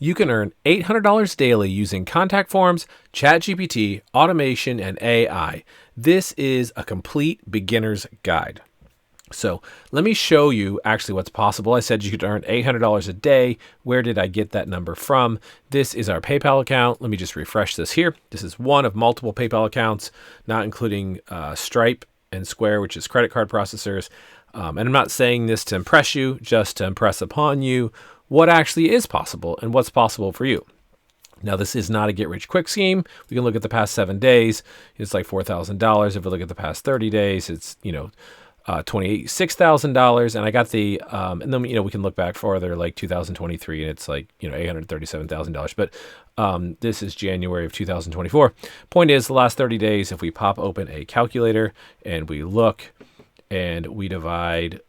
You can earn $800 daily using contact forms, ChatGPT, automation, and AI. This is a complete beginner's guide. So let me show you actually what's possible. I said you could earn $800 a day. Where did I get that number from? This is our PayPal account. Let me just refresh this here. This is one of multiple PayPal accounts, not including Stripe and Square, which is credit card processors. And I'm not saying this to impress you, just to impress upon you what actually is possible and what's possible for you. Now, this is not a get-rich-quick scheme. We can look at the past 7 days. It's like $4,000. If we look at the past 30 days, it's, $26,000. And I got the, and then, we can look back further, like 2023, and it's like, $837,000. But this is January of 2024. Point is, the last 30 days, if we pop open a calculator and we look and we divide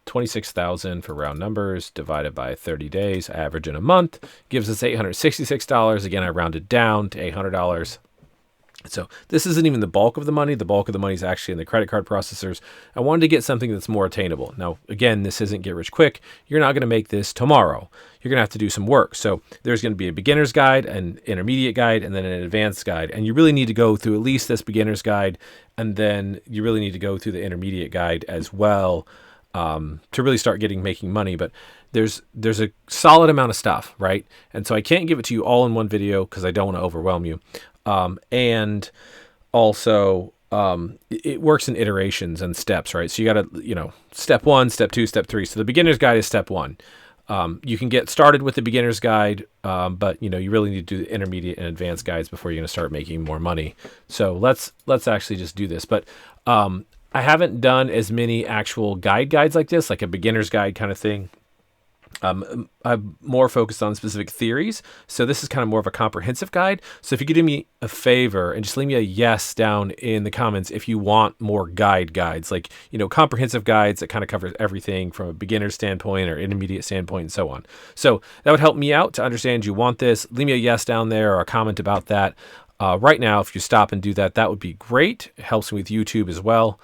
26,000 for round numbers divided by 30 days, average in a month, gives us $866. Again, I rounded down to $800. So this isn't even the bulk of the money. The bulk of the money is actually in the credit card processors. I wanted to get something that's more attainable. Now, again, this isn't get rich quick. You're not going to make this tomorrow. You're going to have to do some work. So there's going to be a beginner's guide, an intermediate guide, and then an advanced guide. And you really need to go through at least this beginner's guide. And then you really need to go through the intermediate guide as well to really start making money. But there's a solid amount of stuff, right? And so I can't give it to you all in one video because I don't want to overwhelm you. And also, it works in iterations and steps, right? So you got to, step 1, step 2, step 3. So the beginner's guide is step 1. You can get started with the beginner's guide, but you really need to do the intermediate and advanced guides before you're going to start making more money. So let's actually just do this. But, I haven't done as many actual guides like this, like a beginner's guide kind of thing. I'm more focused on specific theories. So this is kind of more of a comprehensive guide. So if you could do me a favor and just leave me a yes down in the comments if you want more guides, like, comprehensive guides that kind of covers everything from a beginner standpoint or intermediate standpoint and so on. So that would help me out to understand you want this. Leave me a yes down there or a comment about that. Right now, if you stop and do that, that would be great. It helps me with YouTube as well.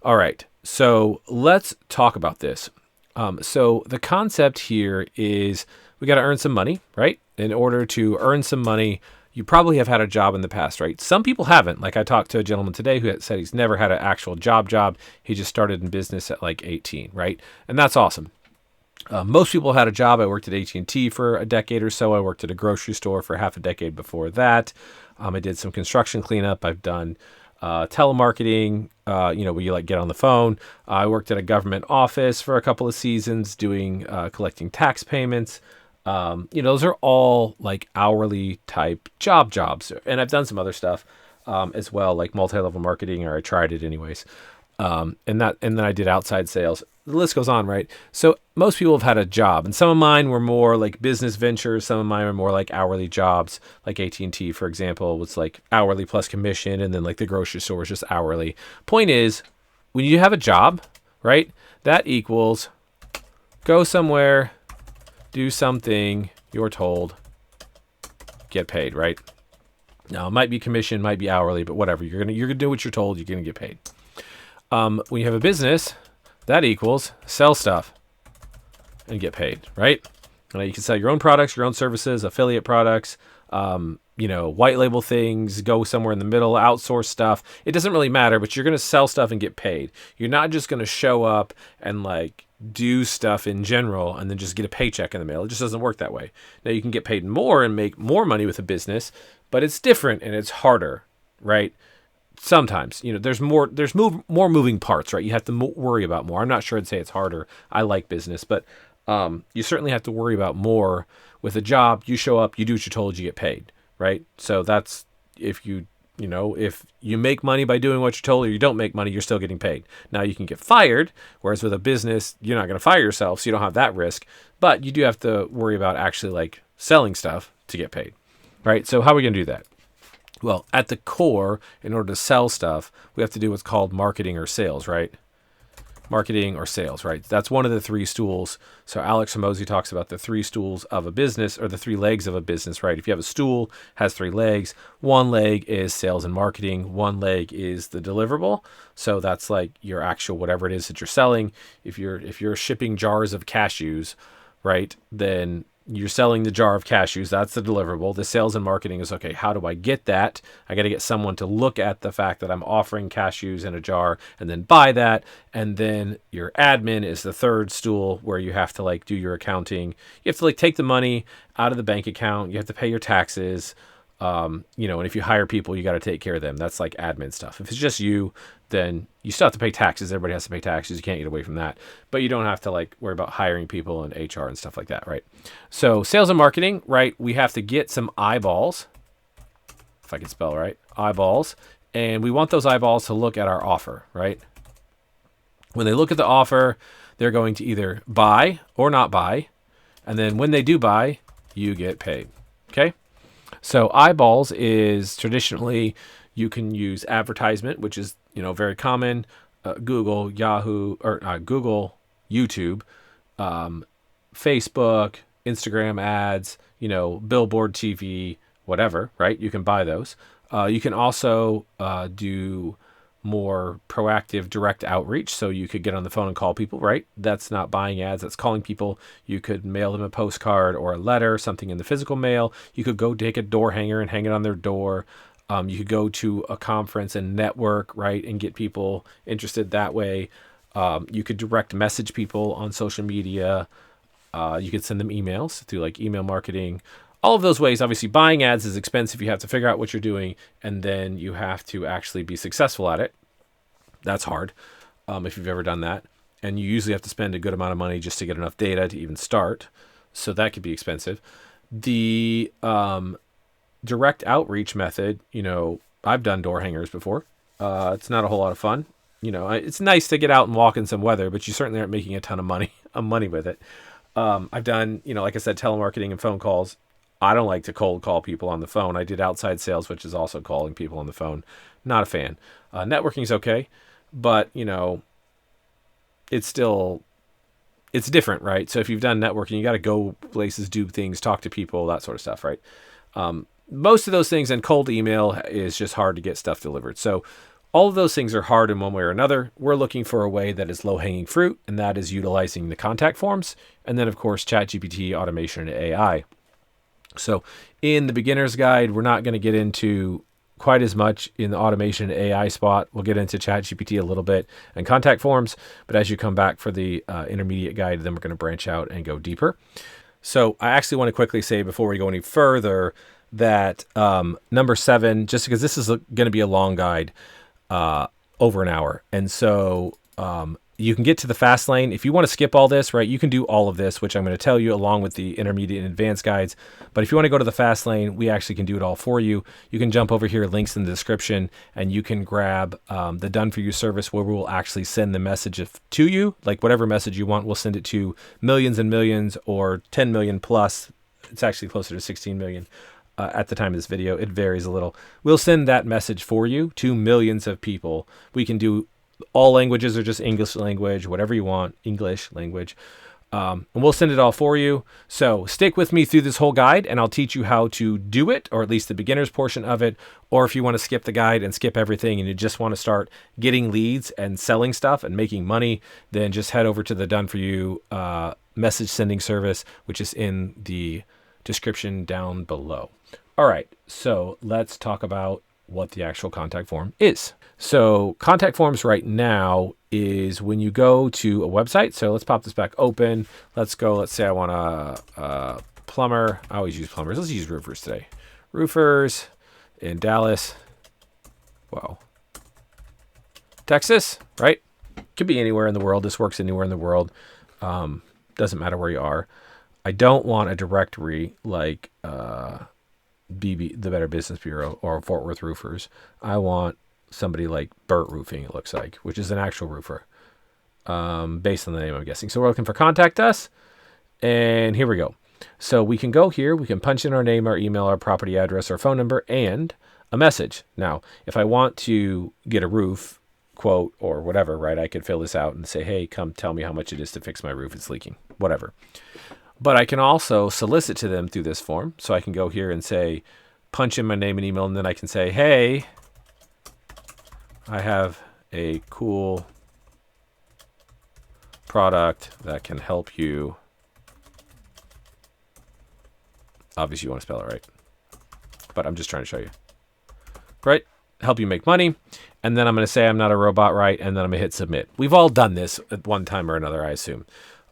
All right. So let's talk about this. So the concept here is we got to earn some money, right? In order to earn some money, you probably have had a job in the past, right? Some people haven't. Like I talked to a gentleman today who said he's never had an actual job. He just started in business at like 18, right? And that's awesome. Most people had a job. I worked at AT&T for a decade or so. I worked at a grocery store for half a decade before that. I did some construction cleanup. I've done telemarketing, where you get on the phone. I worked at a government office for a couple of seasons doing collecting tax payments. Those are all like hourly type jobs. And I've done some other stuff as well, like multi-level marketing, or I tried it anyways. And then I did outside sales. The list goes on, right? So most people have had a job, and some of mine were more like business ventures. Some of mine were more like hourly jobs, like AT&T, for example, was like hourly plus commission. And then like the grocery store was just hourly. Point is, when you have a job, right, that equals go somewhere, do something you're told, get paid, right? Now it might be commission, might be hourly, but whatever. You're gonna do what you're told. You're gonna get paid. When you have a business, that equals sell stuff and get paid, right? You can sell your own products, your own services, affiliate products, white label things, go somewhere in the middle, outsource stuff. It doesn't really matter, but you're going to sell stuff and get paid. You're not just going to show up and like do stuff in general and then just get a paycheck in the mail. It just doesn't work that way. Now you can get paid more and make more money with a business, but it's different and it's harder, right? Sometimes, there's more moving parts, right? You have to worry about more. I'm not sure I'd say it's harder. I like business, but you certainly have to worry about more with a job. You show up, you do what you're told, you get paid, right? So that's if you make money by doing what you're told, or you don't make money, you're still getting paid. Now you can get fired, whereas with a business, you're not going to fire yourself, so you don't have that risk, but you do have to worry about actually like selling stuff to get paid, right? So how are we going to do that? Well, at the core, in order to sell stuff, we have to do what's called marketing or sales, right? Marketing or sales, right? That's one of the 3 stools. So Alex Hormozi talks about the 3 stools of a business, or the 3 legs of a business, right? If you have a stool, has 3 legs. One leg is sales and marketing. One leg is the deliverable. So that's like your actual whatever it is that you're selling. If you're shipping jars of cashews, right, then You're selling the jar of cashews. That's the deliverable. The sales and marketing is, okay, how do I get that? I got to get someone to look at the fact that I'm offering cashews in a jar and then buy that. And then your admin is the third stool, where you have to like do your accounting. You have to like take the money out of the bank account. You have to pay your taxes. And if you hire people, you got to take care of them. That's like admin stuff. If it's just you, then you still have to pay taxes. Everybody has to pay taxes. You can't get away from that, but you don't have to like worry about hiring people and HR and stuff like that. Right. So sales and marketing, right. We have to get some eyeballs, if I can spell right, eyeballs. And we want those eyeballs to look at our offer, right? When they look at the offer, they're going to either buy or not buy. And then when they do buy, you get paid. Okay. So eyeballs is traditionally, you can use advertisement, which is, very common. Google, Yahoo, or Google, YouTube, Facebook, Instagram ads, billboard TV, whatever, right? You can buy those. You can also do more proactive direct outreach. So you could get on the phone and call people, right? That's not buying ads, that's calling people. You could mail them a postcard or a letter, something in the physical mail. You could go take a door hanger and hang it on their door. You could go to a conference and network, right, and get people interested that way. You could direct message people on social media. You could send them emails through like email marketing. All of those ways. Obviously, buying ads is expensive. You have to figure out what you're doing, and then you have to actually be successful at it. That's hard if you've ever done that. And you usually have to spend a good amount of money just to get enough data to even start. So that could be expensive. The direct outreach method, I've done door hangers before. It's not a whole lot of fun. It's nice to get out and walk in some weather, but you certainly aren't making a ton of money with it. I've done, like I said, telemarketing and phone calls. I don't like to cold call people on the phone. I did outside sales, which is also calling people on the phone. Not a fan. Networking is okay, but it's different, right? So if you've done networking, you got to go places, do things, talk to people, that sort of stuff, right? Most of those things, and cold email is just hard to get stuff delivered. So all of those things are hard in one way or another. We're looking for a way that is low-hanging fruit, and that is utilizing the contact forms. And then, of course, ChatGPT, automation, and AI. So in the beginner's guide, we're not going to get into quite as much in the automation AI spot. We'll get into ChatGPT a little bit and contact forms. But as you come back for the intermediate guide, then we're going to branch out and go deeper. So I actually want to quickly say before we go any further that number 7, just because this is going to be a long guide, over an hour. And so you can get to the fast lane. If you want to skip all this, right, you can do all of this, which I'm going to tell you along with the intermediate and advanced guides. But if you want to go to the fast lane, we actually can do it all for you. You can jump over here, links in the description, and you can grab the Done For You service, where we will actually send the message to you, like whatever message you want. We'll send it to millions and millions or 10 million plus. It's actually closer to 16 million. At the time of this video. It varies a little. We'll send that message for you to millions of people. We can do all languages or just English language, whatever you want, English language. And we'll send it all for you. So stick with me through this whole guide, and I'll teach you how to do it, or at least the beginner's portion of it. Or if you want to skip the guide and skip everything and you just want to start getting leads and selling stuff and making money, then just head over to the Done For You message sending service, which is in the description down below. All right, so let's talk about what the actual contact form is. So contact forms right now is when you go to a website. So let's pop this back open. Let's say I want a plumber. I always use plumbers. Let's use roofers today. Roofers in Dallas. Wow. Texas, right? Could be anywhere in the world. This works anywhere in the world. Doesn't matter where you are. I don't want a directory like the Better Business Bureau or Fort Worth Roofers. I want somebody like Burt Roofing, it looks like, which is an actual roofer, based on the name, I'm guessing. So we're looking for contact us, and here we go. So we can go here, we can punch in our name, our email, our property address, our phone number, and a message. Now, if I want to get a roof quote or whatever, right, I could fill this out and say, hey, come tell me how much it is to fix my roof. It's leaking, whatever. But I can also solicit to them through this form. So I can go here and say, punch in my name and email, and then I can say, hey, I have a cool product that can help you Obviously, you want to spell it right, but I'm just trying to show you. Right? Help you make money. And then I'm going to say I'm not a robot, right? And then I'm going to hit submit. We've all done this at one time or another, I assume.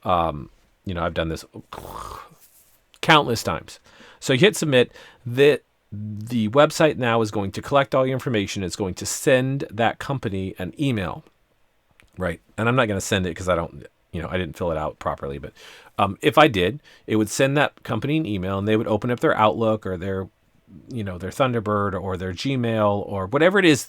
I've done this countless times. So you hit submit. The website now is going to collect all your information. It's going to send that company an email, right? And I'm not going to send it because I didn't fill it out properly. But if I did, it would send that company an email, and they would open up their Outlook or their Thunderbird or their Gmail or whatever it is,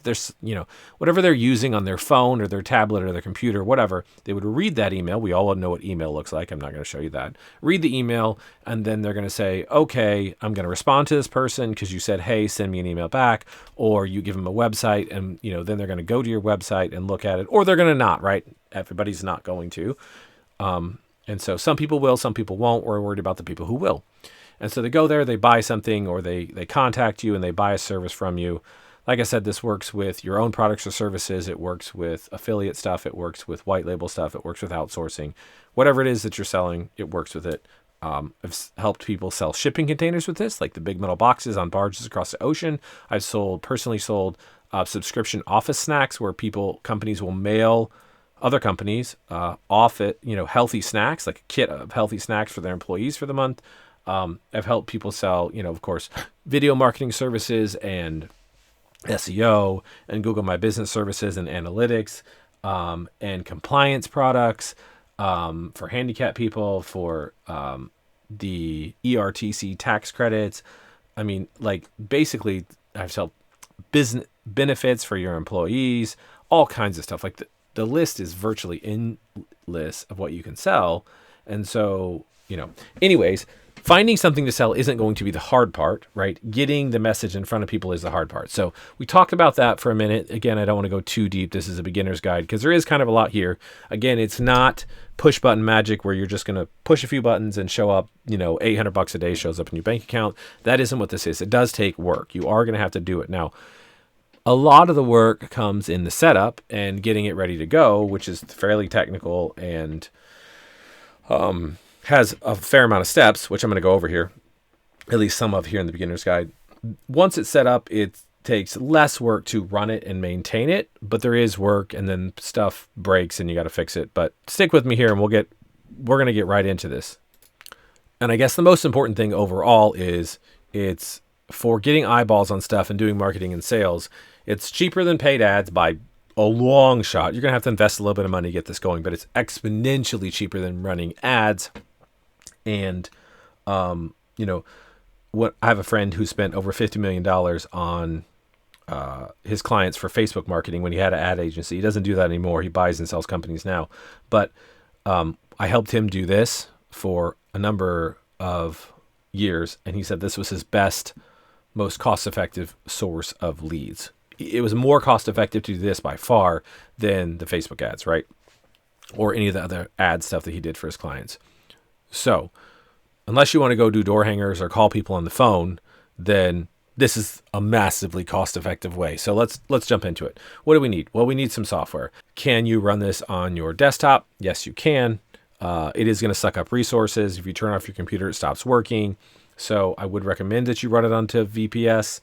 whatever they're using on their phone or their tablet or their computer, whatever. They would read that email. We all know what email looks like. I'm not going to show you that. Read the email, and then they're going to say, okay, I'm going to respond to this person because you said, hey, send me an email back, or you give them a website, and then they're going to go to your website and look at it, or they're going to not, right? Everybody's not going to. And so some people will, some people won't. We're worried about the people who will. And so they go there, they buy something, or they contact you and they buy a service from you. Like I said, this works with your own products or services. It works with affiliate stuff. It works with white label stuff. It works with outsourcing. Whatever it is that you're selling, it works with it. I've helped people sell shipping containers with this, like the big metal boxes on barges across the ocean. I've personally sold subscription office snacks where companies will mail other companies healthy snacks, like a kit of healthy snacks for their employees for the month. I've helped people sell, of course, video marketing services and SEO and Google My Business services and analytics, and compliance products, for handicapped people, for, the ERTC tax credits. I mean, like basically I've sold business benefits for your employees, all kinds of stuff. Like the list is virtually endless of what you can sell. And so, anyways, finding something to sell isn't going to be the hard part, right? Getting the message in front of people is the hard part. So we talked about that for a minute. Again, I don't want to go too deep. This is a beginner's guide because there is kind of a lot here. Again, it's not push button magic where you're just going to push a few buttons and show up, $800 a day shows up in your bank account. That isn't what this is. It does take work. You are going to have to do it. Now, a lot of the work comes in the setup and getting it ready to go, which is fairly technical and, has a fair amount of steps, which I'm going to go over here, at least some of here in the beginner's guide. Once it's set up, it takes less work to run it and maintain it, but there is work, and then stuff breaks and you got to fix it. But stick with me here and we're going to get right into this. And I guess the most important thing overall is it's for getting eyeballs on stuff and doing marketing and sales. It's cheaper than paid ads by a long shot. You're going to have to invest a little bit of money to get this going, but it's exponentially cheaper than running ads. And, I have a friend who spent over $50 million on his clients for Facebook marketing when he had an ad agency. He doesn't do that anymore. He buys and sells companies now. But I helped him do this for a number of years, and he said this was his best, most cost-effective source of leads. It was more cost-effective to do this by far than the Facebook ads, right? Or any of the other ad stuff that he did for his clients. So, unless you want to go do door hangers or call people on the phone, then this is a massively cost-effective way. So let's jump into it. What do we need? Well, we need some software. Can you run this on your desktop? Yes, you can. It is going to suck up resources. If you turn off your computer, it stops working. So I would recommend that you run it onto VPS,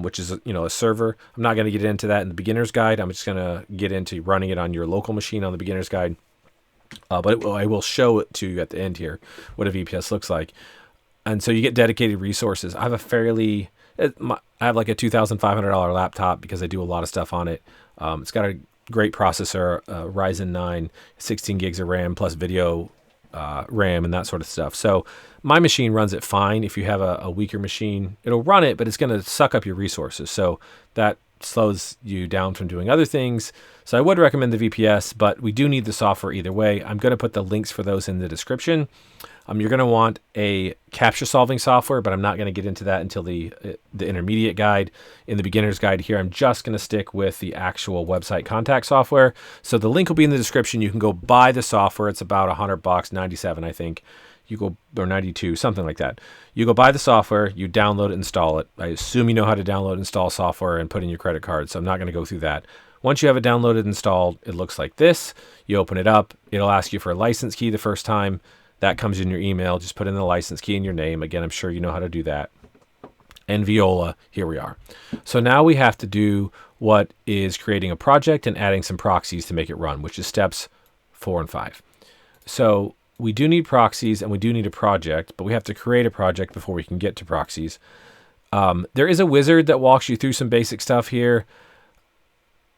which is a server. I'm not going to get into that in the beginner's guide. I'm just going to get into running it on your local machine on the beginner's guide. But I will show it to you at the end here, what a VPS looks like. And so you get dedicated resources. I have like a $2,500 laptop because I do a lot of stuff on it. It's got a great processor, Ryzen 9, 16 gigs of RAM plus video RAM and that sort of stuff. So my machine runs it fine. If you have a weaker machine, it'll run it, but it's going to suck up your resources. So that slows you down from doing other things. So I would recommend the VPS, but we do need the software either way. I'm going to put the links for those in the description. You're going to want a capture solving software, but I'm not going to get into that until the intermediate guide. In the beginner's guide here, I'm just going to stick with the actual website contact software. So the link will be in the description. You can go buy the software. It's about $100, 97, I think. Or 92, something like that. You go buy the software, you download it, install it. I assume you know how to download and install software and put in your credit card, so I'm not going to go through that. Once you have it downloaded, installed, it looks like this. You open it up. It'll ask you for a license key the first time. That comes in your email. Just put in the license key and your name. Again, I'm sure you know how to do that. And Viola, here we are. So now we have to do what is creating a project and adding some proxies to make it run, which is steps 4 and 5. So we do need proxies and we do need a project, but we have to create a project before we can get to proxies. There is a wizard that walks you through some basic stuff here.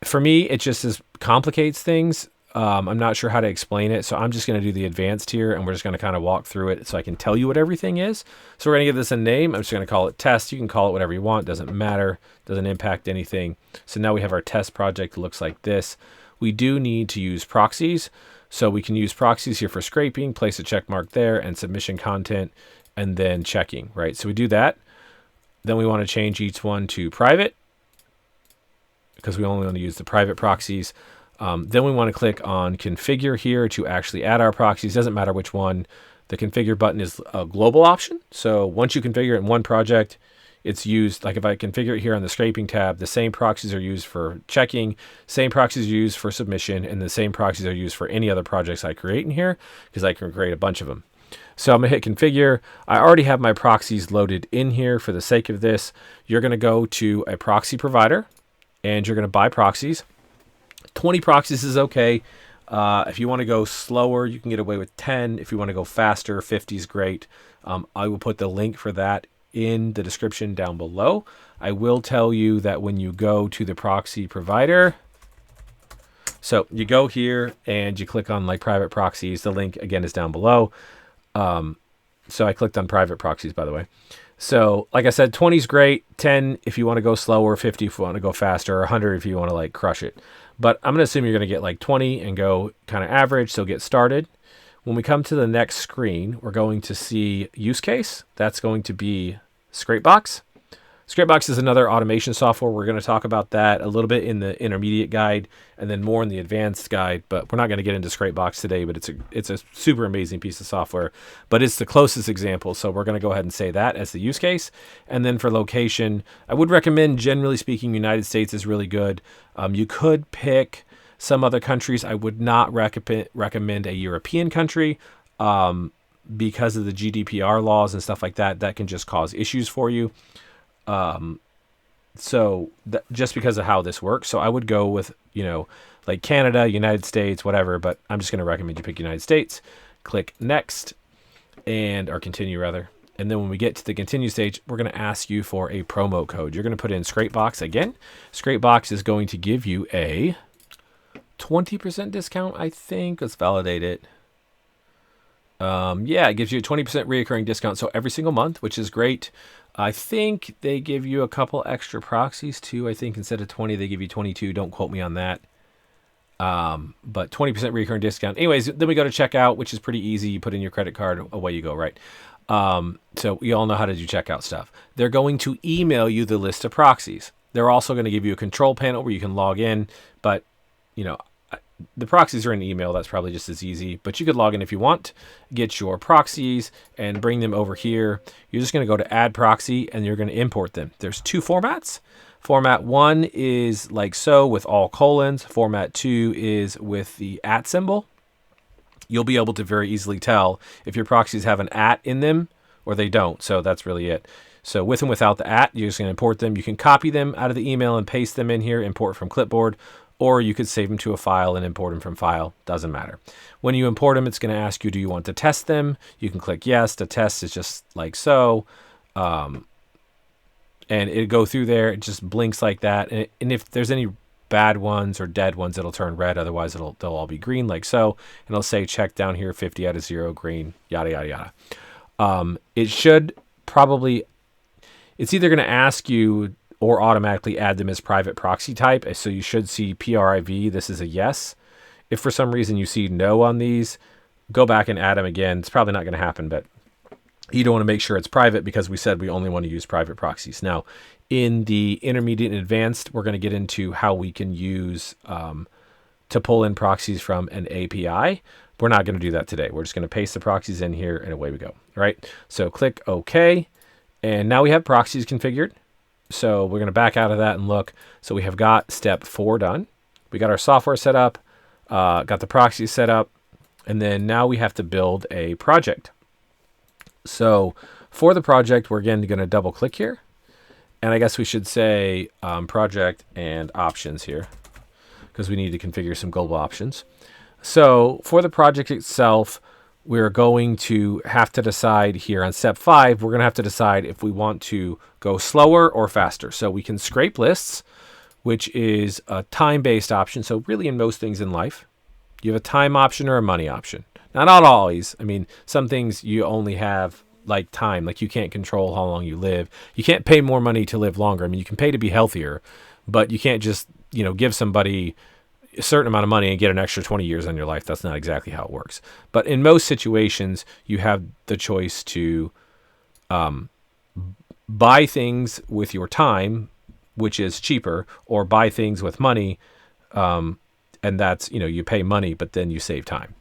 For me, it just complicates things. I'm not sure how to explain it, so I'm just going to do the advanced here, and we're just going to kind of walk through it so I can tell you what everything is. So we're going to give this a name. I'm just going to call it test. You can call it whatever you want. Doesn't matter. Doesn't impact anything. So now we have our test project. It looks like this. We do need to use proxies. So we can use proxies here for scraping, place a check mark there, and submission content, and then checking, right? So we do that. Then we want to change each one to private because we only want to use the private proxies. Then we want to click on configure here to actually add our proxies. Doesn't matter which one. The configure button is a global option. So once you configure it in one project, it's used, like if I configure it here on the scraping tab, the same proxies are used for checking, same proxies are used for submission, and the same proxies are used for any other projects I create in here because I can create a bunch of them. So I'm going to hit configure. I already have my proxies loaded in here. For the sake of this, you're going to go to a proxy provider and you're going to buy proxies. 20 proxies is okay. If you want to go slower, you can get away with 10. If you want to go faster, 50 is great. I will put the link for that in the description down below. I will tell you that when you go to the proxy provider, so you go here and you click on like private proxies. The link again is down below. So I clicked on private proxies, by the way. So like I said, 20 is great. 10 if you want to go slower, 50 if you want to go faster, 100 if you want to like crush it. But I'm going to assume you're going to get like 20 and go kind of average. So get started. When we come to the next screen, we're going to see use case. That's going to be Scrapebox. Scrapebox is another automation software. We're going to talk about that a little bit in the intermediate guide and then more in the advanced guide, but we're not going to get into Scrapebox today, but it's a super amazing piece of software, but it's the closest example. So we're going to go ahead and say that as the use case. And then for location, I would recommend, generally speaking, United States is really good. You could pick some other countries. I would not recommend a European country because of the GDPR laws and stuff like that. That can just cause issues for you. Just because of how this works. So I would go with, like Canada, United States, whatever, but I'm just going to recommend you pick United States. Click next or continue rather. And then when we get to the continue stage, we're going to ask you for a promo code. You're going to put in Scrapebox again. Scrapebox is going to give you a 20% discount, I think. Let's validate it. It gives you a 20% reoccurring discount. So every single month, which is great. I think they give you a couple extra proxies too. I think instead of 20, they give you 22. Don't quote me on that. But 20% recurring discount. Anyways, then we go to checkout, which is pretty easy. You put in your credit card, away you go, right? So we all know how to do checkout stuff. They're going to email you the list of proxies. They're also going to give you a control panel where you can log in, but the proxies are in email. That's probably just as easy, but you could log in if you want, get your proxies and bring them over here. You're just going to go to add proxy and you're going to import them. There's two formats. Format 1 is like so with all colons. Format 2 is with the @ symbol. You'll be able to very easily tell if your proxies have an @ in them or they don't. So that's really it. So with and without the @ you're just going to import them. You can copy them out of the email and paste them in here, import from clipboard, or you could save them to a file and import them from file. Doesn't matter. When you import them, it's going to ask you, do you want to test them? You can click yes. The test is just like so. And it'll go through there. It just blinks like that. And if there's any bad ones or dead ones, it'll turn red. Otherwise, they'll all be green like so. And it'll say check down here, 50 out of 0, green, yada, yada, yada. It should probably, it's either going to ask you or automatically add them as private proxy type. So you should see PRIV. This is a yes. If for some reason you see no on these, go back and add them again. It's probably not going to happen, but you don't want to make sure it's private because we said we only want to use private proxies. Now, in the intermediate and advanced, we're going to get into how we can use to pull in proxies from an API. We're not going to do that today. We're just going to paste the proxies in here and away we go. All right. So click OK. And now we have proxies configured. So we're going to back out of that and look. So we have got step 4 done. We got our software set up, got the proxy set up. And then now we have to build a project. So for the project, we're again going to double click here. And I guess we should say project and options here, because we need to configure some global options. So for the project itself, we're going to have to decide here on step 5, we're going to have to decide if we want to go slower or faster. So we can scrape lists, which is a time-based option. So really in most things in life, you have a time option or a money option. Now, not always. I mean, some things you only have like time, like you can't control how long you live. You can't pay more money to live longer. I mean, you can pay to be healthier, but you can't just, give somebody a certain amount of money and get an extra 20 years on your life. That's not exactly how it works. But in most situations, you have the choice to buy things with your time, which is cheaper, or buy things with money, and that's, you pay money, but then you save time,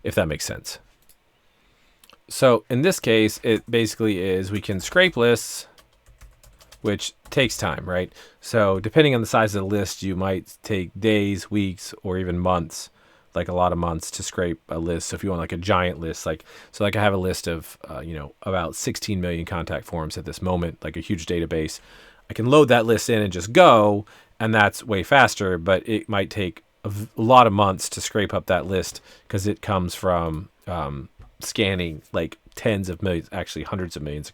if that makes sense. So in this case, it basically is we can scrape lists, which takes time, right? So depending on the size of the list, you might take days, weeks, or even months, like a lot of months to scrape a list. So if you want like a giant list, like I have a list of, about 16 million contact forms at this moment, like a huge database. I can load that list in and just go, and that's way faster, but it might take a lot of months to scrape up that list because it comes from scanning like tens of millions, actually hundreds of millions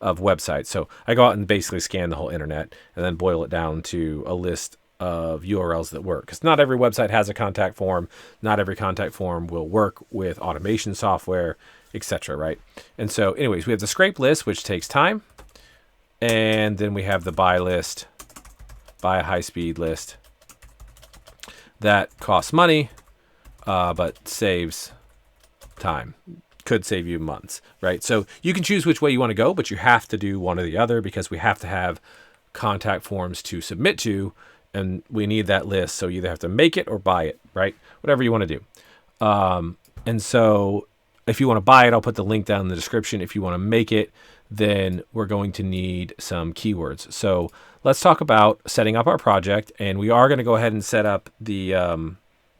of websites. So I go out and basically scan the whole internet and then boil it down to a list of URLs that work. Because not every website has a contact form. Not every contact form will work with automation software, etc. Right? And so anyways, we have the scrape list, which takes time. And then we have the buy list, buy a high-speed list. That costs money, but saves time. Could save you months, right? So you can choose which way you want to go, but you have to do one or the other because we have to have contact forms to submit to, and we need that list. So you either have to make it or buy it, right? Whatever you want to do. And so if you want to buy it, I'll put the link down in the description. If you want to make it, then we're going to need some keywords. So let's talk about setting up our project, and we are going to go ahead and set up the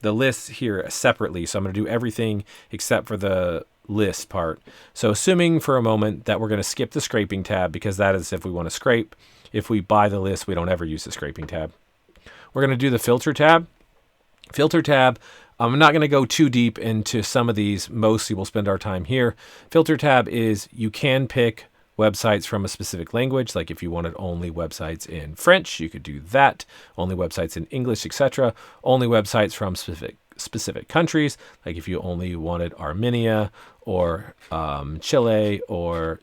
lists here separately. So I'm going to do everything except for the list part. So assuming for a moment that we're going to skip the scraping tab, because that is if we want to scrape. If we buy the list, we don't ever use the scraping tab. We're going to do the filter tab. Filter tab, I'm not going to go too deep into some of these. Mostly we'll spend our time here. Filter tab is you can pick websites from a specific language. Like if you wanted only websites in French, you could do that. Only websites in English, etc. Only websites from specific countries. Like if you only wanted Armenia or Chile or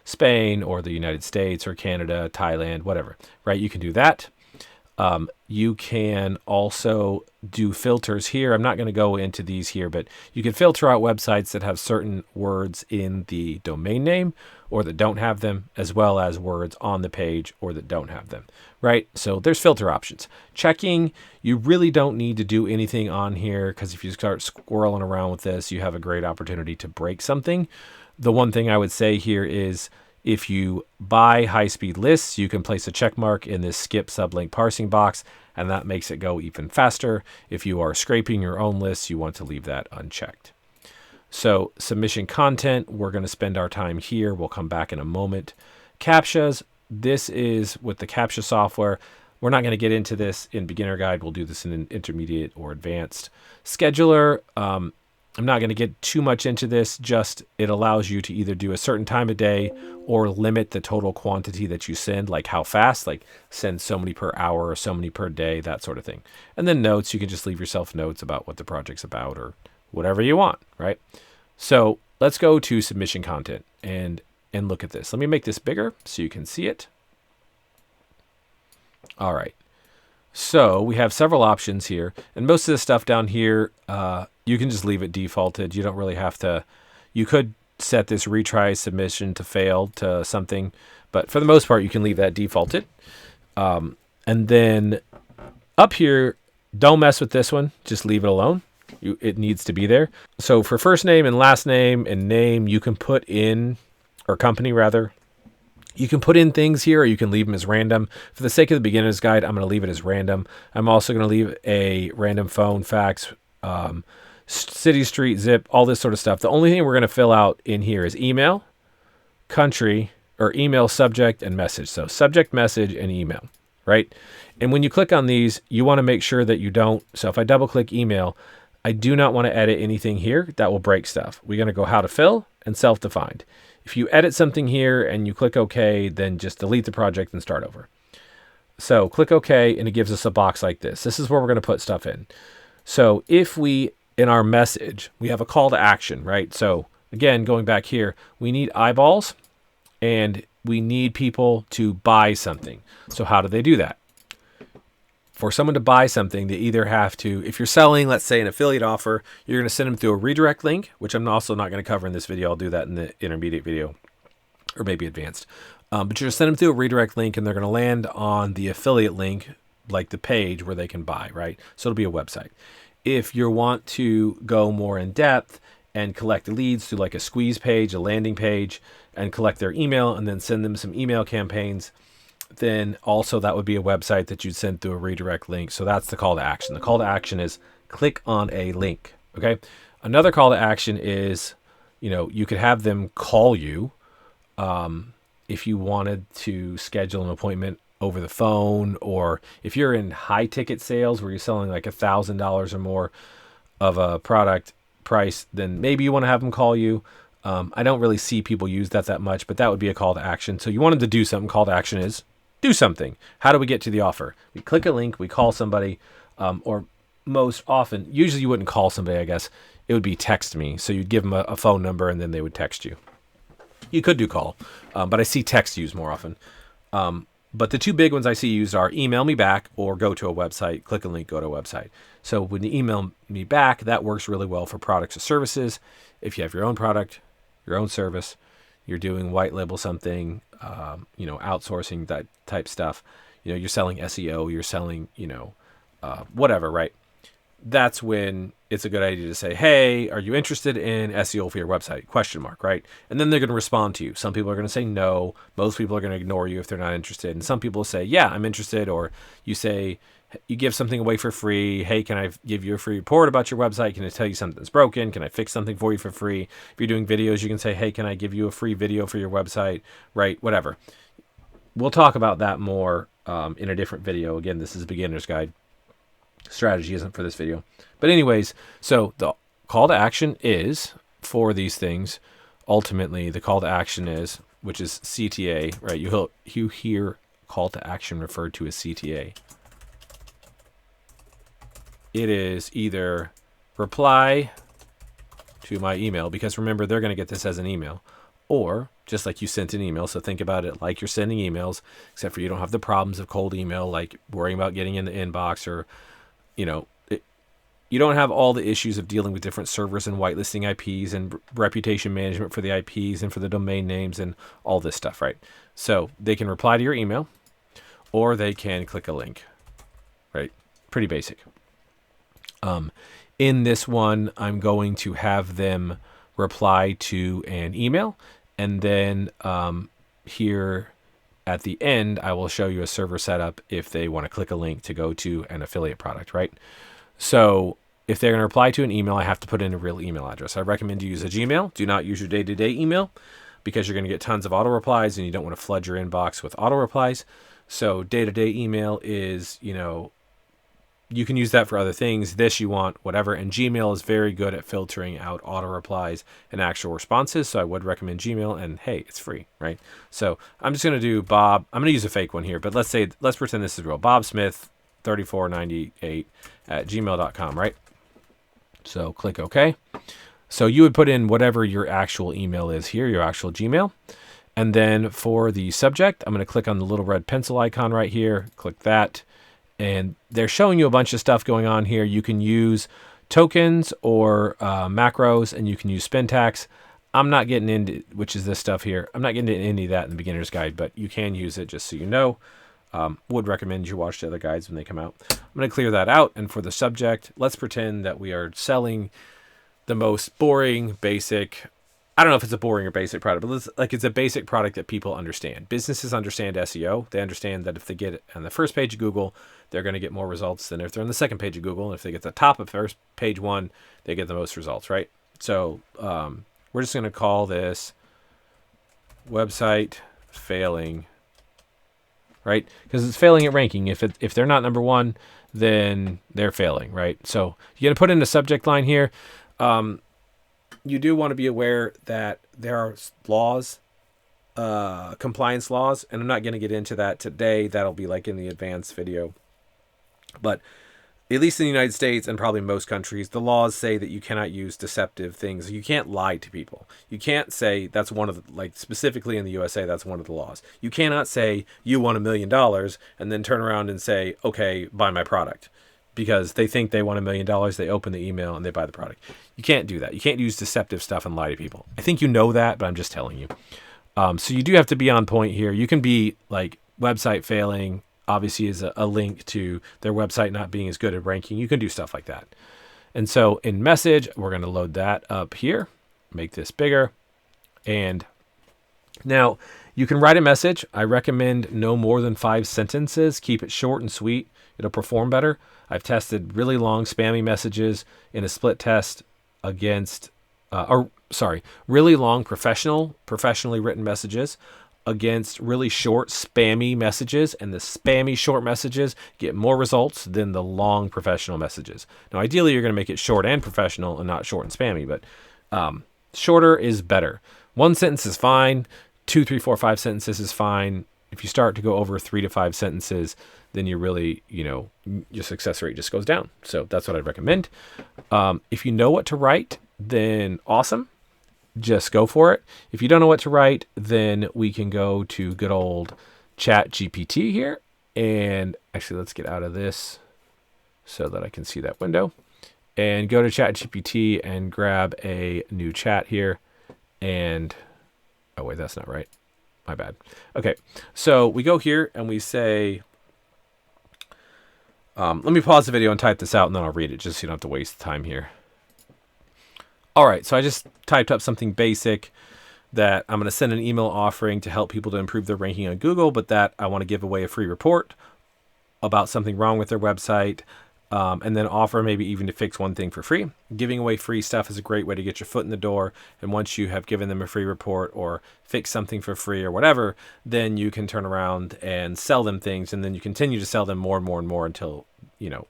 Spain or the United States or Canada, Thailand, whatever, right? You can do that. You can also do filters here. I'm not going to go into these here, but you can filter out websites that have certain words in the domain name or that don't have them, as well as words on the page or that don't have them, right? So there's filter options. Checking, you really don't need to do anything on here because if you start squirreling around with this, you have a great opportunity to break something. The one thing I would say here is if you buy high-speed lists, you can place a check mark in this skip sublink parsing box, and that makes it go even faster. If you are scraping your own lists, you want to leave that unchecked. So submission content, we're going to spend our time here. We'll come back in a moment. CAPTCHAs, this is with the CAPTCHA software. We're not going to get into this in beginner guide. We'll do this in an intermediate or advanced. Scheduler, I'm not going to get too much into this. Just it allows you to either do a certain time of day or limit the total quantity that you send, like how fast, like send so many per hour or so many per day, that sort of thing. And then notes, you can just leave yourself notes about what the project's about or whatever you want, right? So let's go to submission content and look at this. Let me make this bigger so you can see it. All right. So we have several options here, and most of the stuff down here, you can just leave it defaulted. You don't really have to. You could set this retry submission to fail to something, but for the most part, you can leave that defaulted. And then up here, don't mess with this one. Just leave it alone. It needs to be there. So for first name and last name and name, you can put in, or company rather, you can put in things here, or you can leave them as random. For the sake of the beginner's guide, I'm going to leave it as random. I'm also going to leave a random phone, fax, city, street, zip, all this sort of stuff. The only thing we're going to fill out in here is email, country, or email subject and message. So subject, message, and email, right? And when you click on these, you want to make sure that you don't. So if I double click email, I do not want to edit anything here. That will break stuff. We're going to go how to fill and self-defined. If you edit something here and you click OK, then just delete the project and start over. So click OK, and it gives us a box like this. This is where we're going to put stuff in. So if we, in our message, we have a call to action, right? So again, going back here, we need eyeballs and we need people to buy something. So how do they do that? For someone to buy something, they either have to, if you're selling, let's say an affiliate offer, you're going to send them through a redirect link, which I'm also not going to cover in this video. I'll do that in the intermediate video or maybe advanced. But you're going to send them through a redirect link and they're going to land on the affiliate link, like the page where they can buy, right? So it'll be a website. If you want to go more in depth and collect leads through like a squeeze page, a landing page, and collect their email and then send them some email campaigns, then also that would be a website that you'd send through a redirect link. So that's the call to action. The call to action is click on a link. Okay. Another call to action is, you could have them call you if you wanted to schedule an appointment over the phone, or if you're in high ticket sales where you're selling like $1,000 or more of a product price, then maybe you want to have them call you. I don't really see people use that much, but that would be a call to action. So you want them to do something. Call to action is do something. How do we get to the offer? We click a link, we call somebody, or most often, usually you wouldn't call somebody, I guess. It would be text me. So you'd give them a phone number and then they would text you. You could do call, but I see text used more often. But the two big ones I see used are email me back or go to a website, click a link, go to a website. So when you email me back, that works really well for products or services. If you have your own product, your own service, you're doing white label something, outsourcing that type stuff, you're selling SEO, you're selling, whatever, right? That's when it's a good idea to say, hey, are you interested in SEO for your website? ? Right? And then they're going to respond to you. Some people are going to say no. Most people are going to ignore you if they're not interested. And some people say, yeah, I'm interested. Or you say, you give something away for free. Hey, can I give you a free report about your website? Can I tell you something's broken? Can I fix something for you for free? If you're doing videos, you can say, hey, can I give you a free video for your website? Right? Whatever. We'll talk about that more in a different video. Again, this is a beginner's guide. Strategy isn't for this video. But anyways, so the call to action is for these things. Ultimately, the call to action is, which is CTA, right? You hear call to action referred to as CTA. It is either reply to my email, because remember, they're going to get this as an email, or just like you sent an email. So think about it like you're sending emails, except for you don't have the problems of cold email, like worrying about getting in the inbox, or you don't have all the issues of dealing with different servers and whitelisting IPs and reputation management for the IPs and for the domain names and all this stuff, right? So they can reply to your email or they can click a link, right? Pretty basic. In this one, I'm going to have them reply to an email, and then here at the end, I will show you a server setup if they want to click a link to go to an affiliate product, right? So if they're going to reply to an email, I have to put in a real email address. I recommend you use a Gmail. Do not use your day-to-day email, because you're going to get tons of auto replies and you don't want to flood your inbox with auto replies. So day-to-day email is, you can use that for other things. This you want, whatever. And Gmail is very good at filtering out auto replies and actual responses. So I would recommend Gmail, and hey, it's free, right? So I'm just going to do Bob. I'm going to use a fake one here, but let's pretend this is real. Bob Smith 3498 at gmail.com, right? So click OK. So you would put in whatever your actual email is here, your actual Gmail. And then for the subject, I'm going to click on the little red pencil icon right here. Click that. And they're showing you a bunch of stuff going on here. You can use tokens or macros, and you can use spin tax. I'm not getting into, which is this stuff here. I'm not getting into any of that in the beginner's guide, but you can use it just so you know. Would recommend you watch the other guides when they come out. I'm going to clear that out. And for the subject, let's pretend that we are selling the most boring, basic I don't know if it's a boring or basic product, but it's a basic product that people understand. Businesses understand SEO. They understand that if they get it on the first page of Google, they're going to get more results than if they're on the second page of Google. And if they get the top of first page one, they get the most results, right? So we're just going to call this website failing, right? Because it's failing at ranking. If they're not number one, then they're failing, right? So you're going to put in a subject line here. You do want to be aware that there are laws, compliance laws, and I'm not going to get into that today. That'll be like in the advanced video. But at least in the United States and probably most countries, the laws say that you cannot use deceptive things. You can't lie to people. You can't say that's one of the, like specifically in the USA, that's one of the laws. You cannot say you won $1 million and then turn around and say, okay, buy my product. Because they think they won $1 million, they open the email and they buy the product. You can't do that. You can't use deceptive stuff and lie to people. I think you know that, but I'm just telling you. So you do have to be on point here. You can be like website failing, obviously is a link to their website not being as good at ranking. You can do stuff like that. And so in message, we're going to load that up here, make this bigger. And now you can write a message. I recommend no more than 5 sentences. Keep it short and sweet. It'll perform better. I've tested really long spammy messages in a split test against, really long professionally written messages against really short spammy messages, and the spammy short messages get more results than the long professional messages. Now, ideally, you're going to make it short and professional and not short and spammy, but shorter is better. 1 sentence is fine. 2, 3, 4, 5 sentences is fine. If you start to go over 3 to 5 sentences, then you really, your success rate just goes down. So that's what I'd recommend. If you know what to write, then awesome. Just go for it. If you don't know what to write, then we can go to good old Chat GPT here. And actually, let's get out of this so that I can see that window. And go to Chat GPT and grab a new chat here. And, oh wait, that's not right. My bad. Okay, so we go here and we say, let me pause the video and type this out and then I'll read it just so you don't have to waste time here. All right, so I just typed up something basic that I'm going to send an email offering to help people to improve their ranking on Google, but that I want to give away a free report about something wrong with their website, and then offer maybe even to fix one thing for free. Giving away free stuff is a great way to get your foot in the door. And once you have given them a free report or fix something for free or whatever, then you can turn around and sell them things. And then you continue to sell them more and more and more until,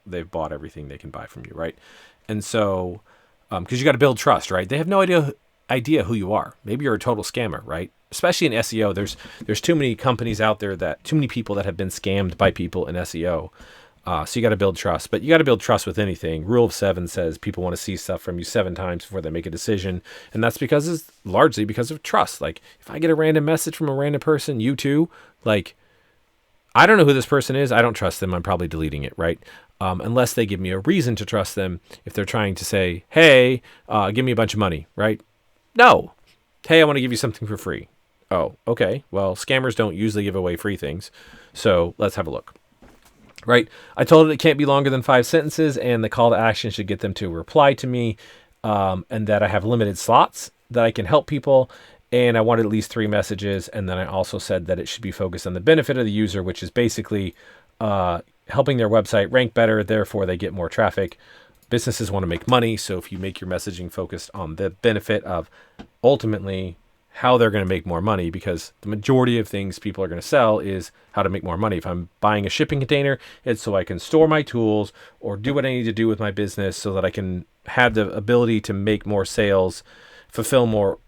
they've bought everything they can buy from you, right? And so, because you got to build trust, right? They have no idea who you are. Maybe you're a total scammer, right? Especially in SEO, there's too many companies out there too many people that have been scammed by people in SEO. So you got to build trust, but you got to build trust with anything. Rule of 7 says people want to see stuff from you 7 times before they make a decision. And that's it's largely because of trust. Like if I get a random message from a random person, you too, like I don't know who this person is. I don't trust them. I'm probably deleting it, right? Unless they give me a reason to trust them. If they're trying to say, hey, give me a bunch of money, right? No. Hey, I want to give you something for free. Oh, okay. Well, scammers don't usually give away free things. So let's have a look. Right. I told it can't be longer than 5 sentences and the call to action should get them to reply to me, and that I have limited slots that I can help people. And I wanted at least 3 messages. And then I also said that it should be focused on the benefit of the user, which is basically helping their website rank better. Therefore, they get more traffic. Businesses want to make money. So if you make your messaging focused on the benefit of ultimately how they're going to make more money, because the majority of things people are going to sell is how to make more money. If I'm buying a shipping container, it's so I can store my tools or do what I need to do with my business so that I can have the ability to make more sales, fulfill more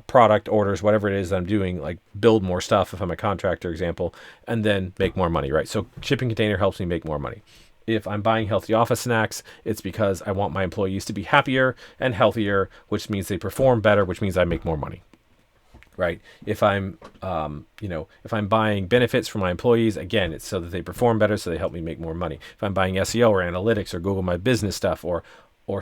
product orders, whatever it is that I'm doing, like build more stuff if I'm a contractor example, and then make more money, right? So shipping container helps me make more money. If I'm buying healthy office snacks, it's because I want my employees to be happier and healthier, which means they perform better, which means I make more money. Right. If I'm, if I'm buying benefits for my employees, again, it's so that they perform better, so they help me make more money. If I'm buying SEO or analytics or Google My Business stuff or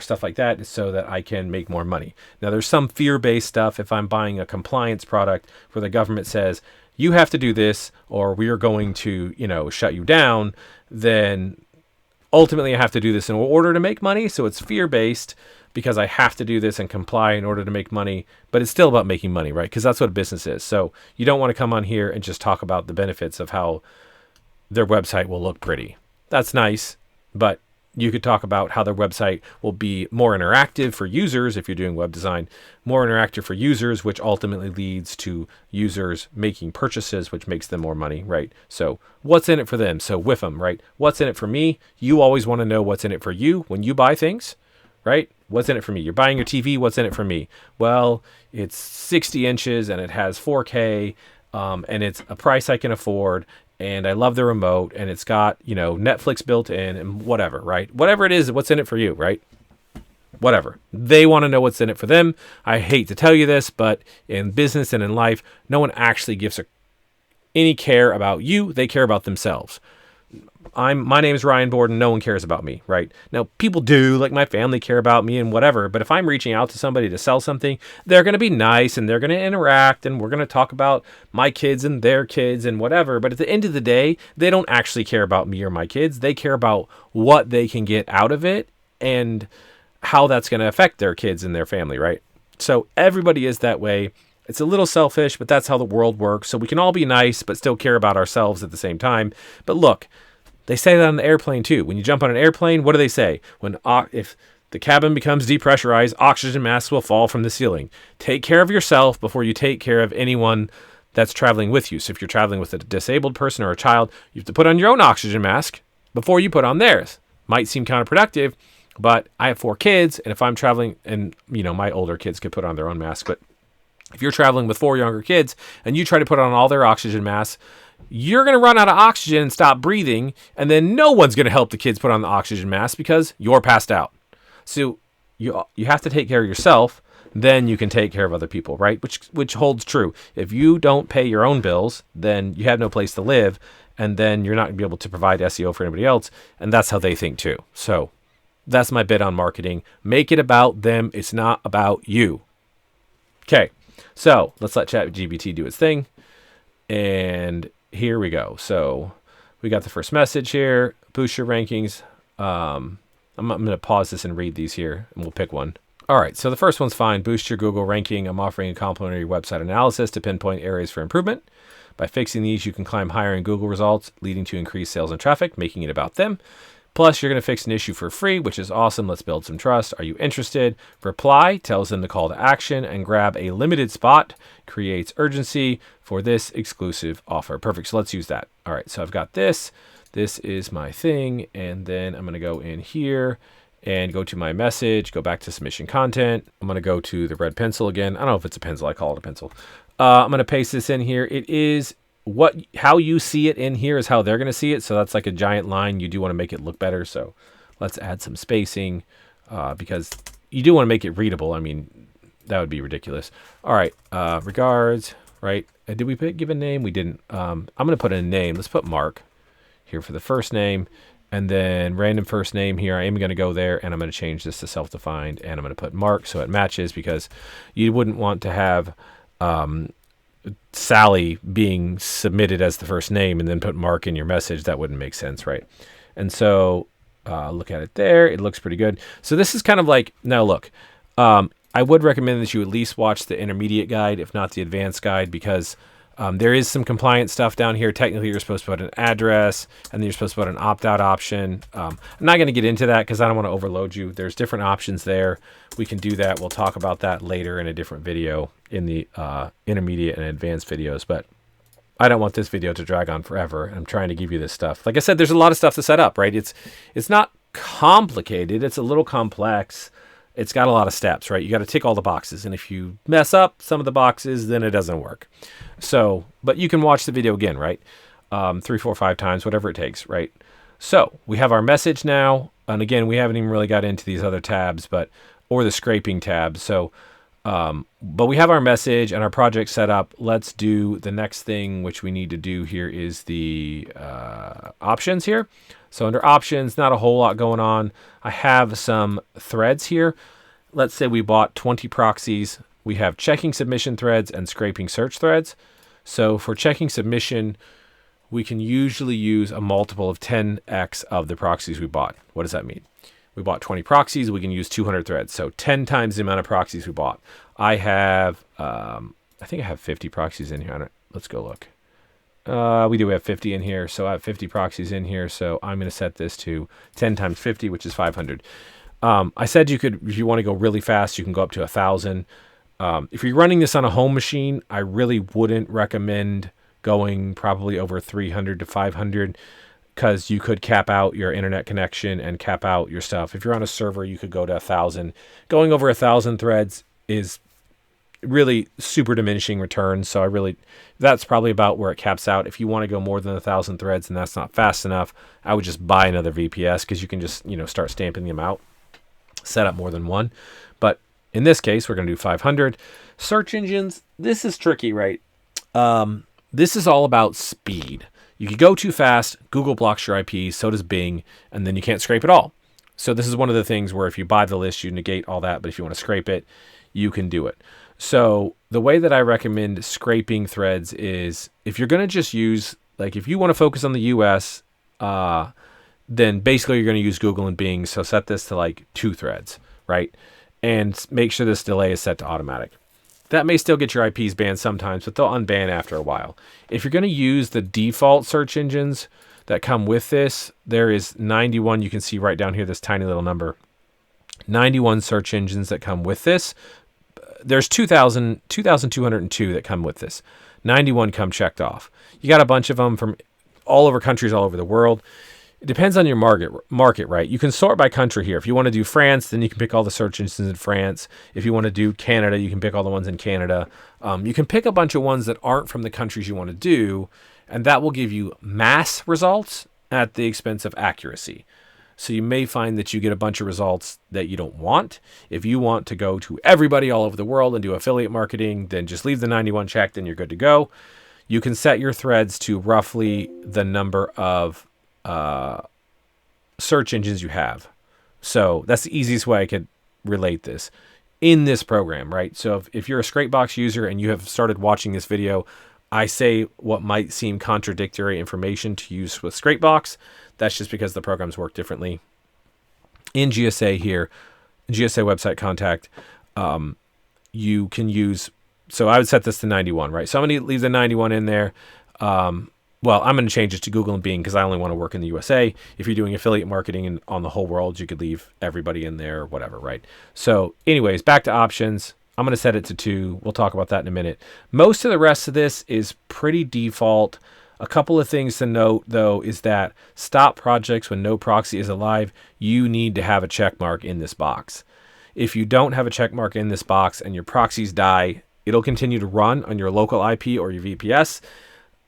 stuff like that, it's so that I can make more money. Now, there's some fear-based stuff. If I'm buying a compliance product where the government says, you have to do this or we are going to, shut you down, then ultimately I have to do this in order to make money. So it's fear-based because I have to do this and comply in order to make money, but it's still about making money, right? Because that's what a business is. So you don't want to come on here and just talk about the benefits of how their website will look pretty. That's nice, but you could talk about how their website will be more interactive for users if you're doing web design, more interactive for users, which ultimately leads to users making purchases, which makes them more money, right? So what's in it for them? So with them, right? What's in it for me? You always want to know what's in it for you when you buy things, right? What's in it for me? You're buying your TV. What's in it for me? Well, it's 60 inches and it has 4K and it's a price I can afford. And I love the remote, and it's got, Netflix built in and whatever, right? Whatever it is, what's in it for you, right? Whatever. They want to know what's in it for them. I hate to tell you this, but in business and in life, no one actually gives any care about you. They care about themselves. My name is Ryan Borden. No one cares about me, right? Now, people do, like my family care about me and whatever, but if I'm reaching out to somebody to sell something, they're going to be nice and they're going to interact and we're going to talk about my kids and their kids and whatever. But at the end of the day, they don't actually care about me or my kids. They care about what they can get out of it and how that's going to affect their kids and their family, right? So everybody is that way. It's a little selfish, but that's how the world works. So we can all be nice, but still care about ourselves at the same time. But look, they say that on the airplane too. When you jump on an airplane, what do they say? If the cabin becomes depressurized, oxygen masks will fall from the ceiling. Take care of yourself before you take care of anyone that's traveling with you. So if you're traveling with a disabled person or a child, you have to put on your own oxygen mask before you put on theirs. Might seem counterproductive, but I have 4 kids, and if I'm traveling, and my older kids could put on their own mask, but if you're traveling with 4 younger kids and you try to put on all their oxygen masks, you're going to run out of oxygen and stop breathing, and then no one's going to help the kids put on the oxygen mask because you're passed out. So you have to take care of yourself, then you can take care of other people, right? Which holds true. If you don't pay your own bills, then you have no place to live, and then you're not going to be able to provide SEO for anybody else, and that's how they think too. So that's my bit on marketing. Make it about them. It's not about you. Okay, so let's let ChatGPT do its thing, and here we go. So we got the first message here. Boost your rankings. I'm going to pause this and read these here, and we'll pick one. All right, so the first one's fine. Boost your Google ranking. I'm offering a complimentary website analysis to pinpoint areas for improvement. By fixing these, you can climb higher in Google results, leading to increased sales and traffic, making it about them. Plus, you're going to fix an issue for free, which is awesome. Let's build some trust. Are you interested? Reply tells them the call to action and grab a limited spot. Creates urgency for this exclusive offer. Perfect. So let's use that. All right. So I've got this. This is my thing. And then I'm going to go in here and go to my message, go back to submission content. I'm going to go to the red pencil again. I don't know if it's a pencil. I call it a pencil. I'm going to paste this in here. It is how you see it in here is how they're going to see it. So that's like a giant line. You do want to make it look better. So let's add some spacing because you do want to make it readable. I mean, that would be ridiculous. All right. Regards, right? Did we give a name? We didn't. I'm going to put in a name. Let's put Mark here for the first name, and then random first name here. I am going to go there, and I'm going to change this to self-defined, and I'm going to put Mark so it matches, because you wouldn't want to have Sally being submitted as the first name and then put Mark in your message. That wouldn't make sense, right? And so look at it there. It looks pretty good. So this is kind of like, now look, I would recommend that you at least watch the intermediate guide, if not the advanced guide, because there is some compliance stuff down here. Technically, you're supposed to put an address, and then you're supposed to put an opt-out option. I'm not going to get into that because I don't want to overload you. There's different options there. We can do that. We'll talk about that later in a different video in the intermediate and advanced videos. But I don't want this video to drag on forever. I'm trying to give you this stuff. Like I said, there's a lot of stuff to set up, right? It's not complicated. It's a little complex. It's got a lot of steps, right? You got to tick all the boxes. And if you mess up some of the boxes, then it doesn't work. So, but you can watch the video again, right? 3, 4, 5 times, whatever it takes, right? So we have our message now. And again, we haven't even really got into these other tabs, or the scraping tab. So, but we have our message and our project set up. Let's do the next thing, which we need to do here is the options here. So under options, not a whole lot going on. I have some threads here. Let's say we bought 20 proxies. We have checking submission threads and scraping search threads. So for checking submission, we can usually use a multiple of 10x of the proxies we bought. What does that mean? We bought 20 proxies. We can use 200 threads. So 10 times the amount of proxies we bought. I have, I think I have 50 proxies in here. Let's go look. We do have 50 in here. So I have 50 proxies in here. So I'm going to set this to 10 times 50, which is 500. I said you could, if you want to go really fast, you can go up to 1,000. If you're running this on a home machine, I really wouldn't recommend going probably over 300 to 500 because you could cap out your internet connection and cap out your stuff. If you're on a server, you could go to 1,000. Going over 1,000 threads is really super diminishing returns. So that's probably about where it caps out. If you want to go more than 1,000 threads and that's not fast enough, I would just buy another VPS because you can just, start stamping them out, set up more than one. But in this case, we're going to do 500. Search engines, this is tricky, right? This is all about speed. You can go too fast, Google blocks your IP, so does Bing, and then you can't scrape it all. So this is one of the things where if you buy the list, you negate all that, but if you want to scrape it, you can do it. So the way that I recommend scraping threads is if you're going to just use, if you want to focus on the US, then basically you're going to use Google and Bing. So set this to 2 threads, right? And make sure this delay is set to automatic. That may still get your IPs banned sometimes, but they'll unban after a while. If you're going to use the default search engines that come with this, there is 91. You can see right down here, this tiny little number. 91 search engines that come with this. There's 2,202 that come with this. 91 come checked off. You got a bunch of them from all over countries, all over the world. It depends on your market, right? You can sort by country here. If you want to do France, then you can pick all the search engines in France. If you want to do Canada, you can pick all the ones in Canada. You can pick a bunch of ones that aren't from the countries you want to do, and that will give you mass results at the expense of accuracy. So you may find that you get a bunch of results that you don't want. If you want to go to everybody all over the world and do affiliate marketing, then just leave the 91 checked and you're good to go. You can set your threads to roughly the number of search engines you have. So that's the easiest way I could relate this in this program, right? So if you're a Scrapebox user and you have started watching this video, I say what might seem contradictory information to use with Scrapebox. That's just because the programs work differently. In GSA here, GSA website contact, you can use, so I would set this to 91, right? So I'm going to leave the 91 in there. Well, I'm going to change it to Google and Bing because I only want to work in the USA. If you're doing affiliate marketing on the whole world, you could leave everybody in there or whatever, right? So anyways, back to options. I'm going to set it to 2. We'll talk about that in a minute. Most of the rest of this is pretty default. A couple of things to note, though, is that stop projects when no proxy is alive. You need to have a check mark in this box. If you don't have a check mark in this box and your proxies die, it'll continue to run on your local IP or your VPS.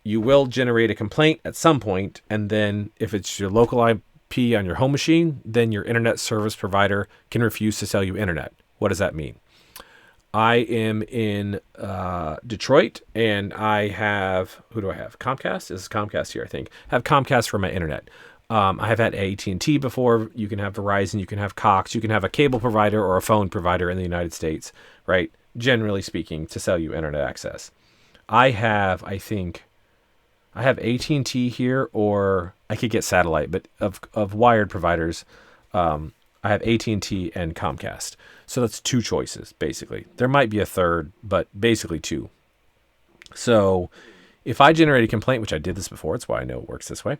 You will generate a complaint at some point, and then if it's your local IP on your home machine, then your internet service provider can refuse to sell you internet. What does that mean? I am in Detroit, and I have, who do I have? Comcast? This is Comcast here, I think. I have Comcast for my internet. I have had AT&T before. You can have Verizon, you can have Cox, you can have a cable provider or a phone provider in the United States, right? Generally speaking, to sell you internet access. I have AT&T here, or I could get satellite, but of wired providers, I have AT&T and Comcast. So that's 2 choices, basically. There might be a third, but basically 2. So if I generate a complaint, which I did this before, it's why I know it works this way.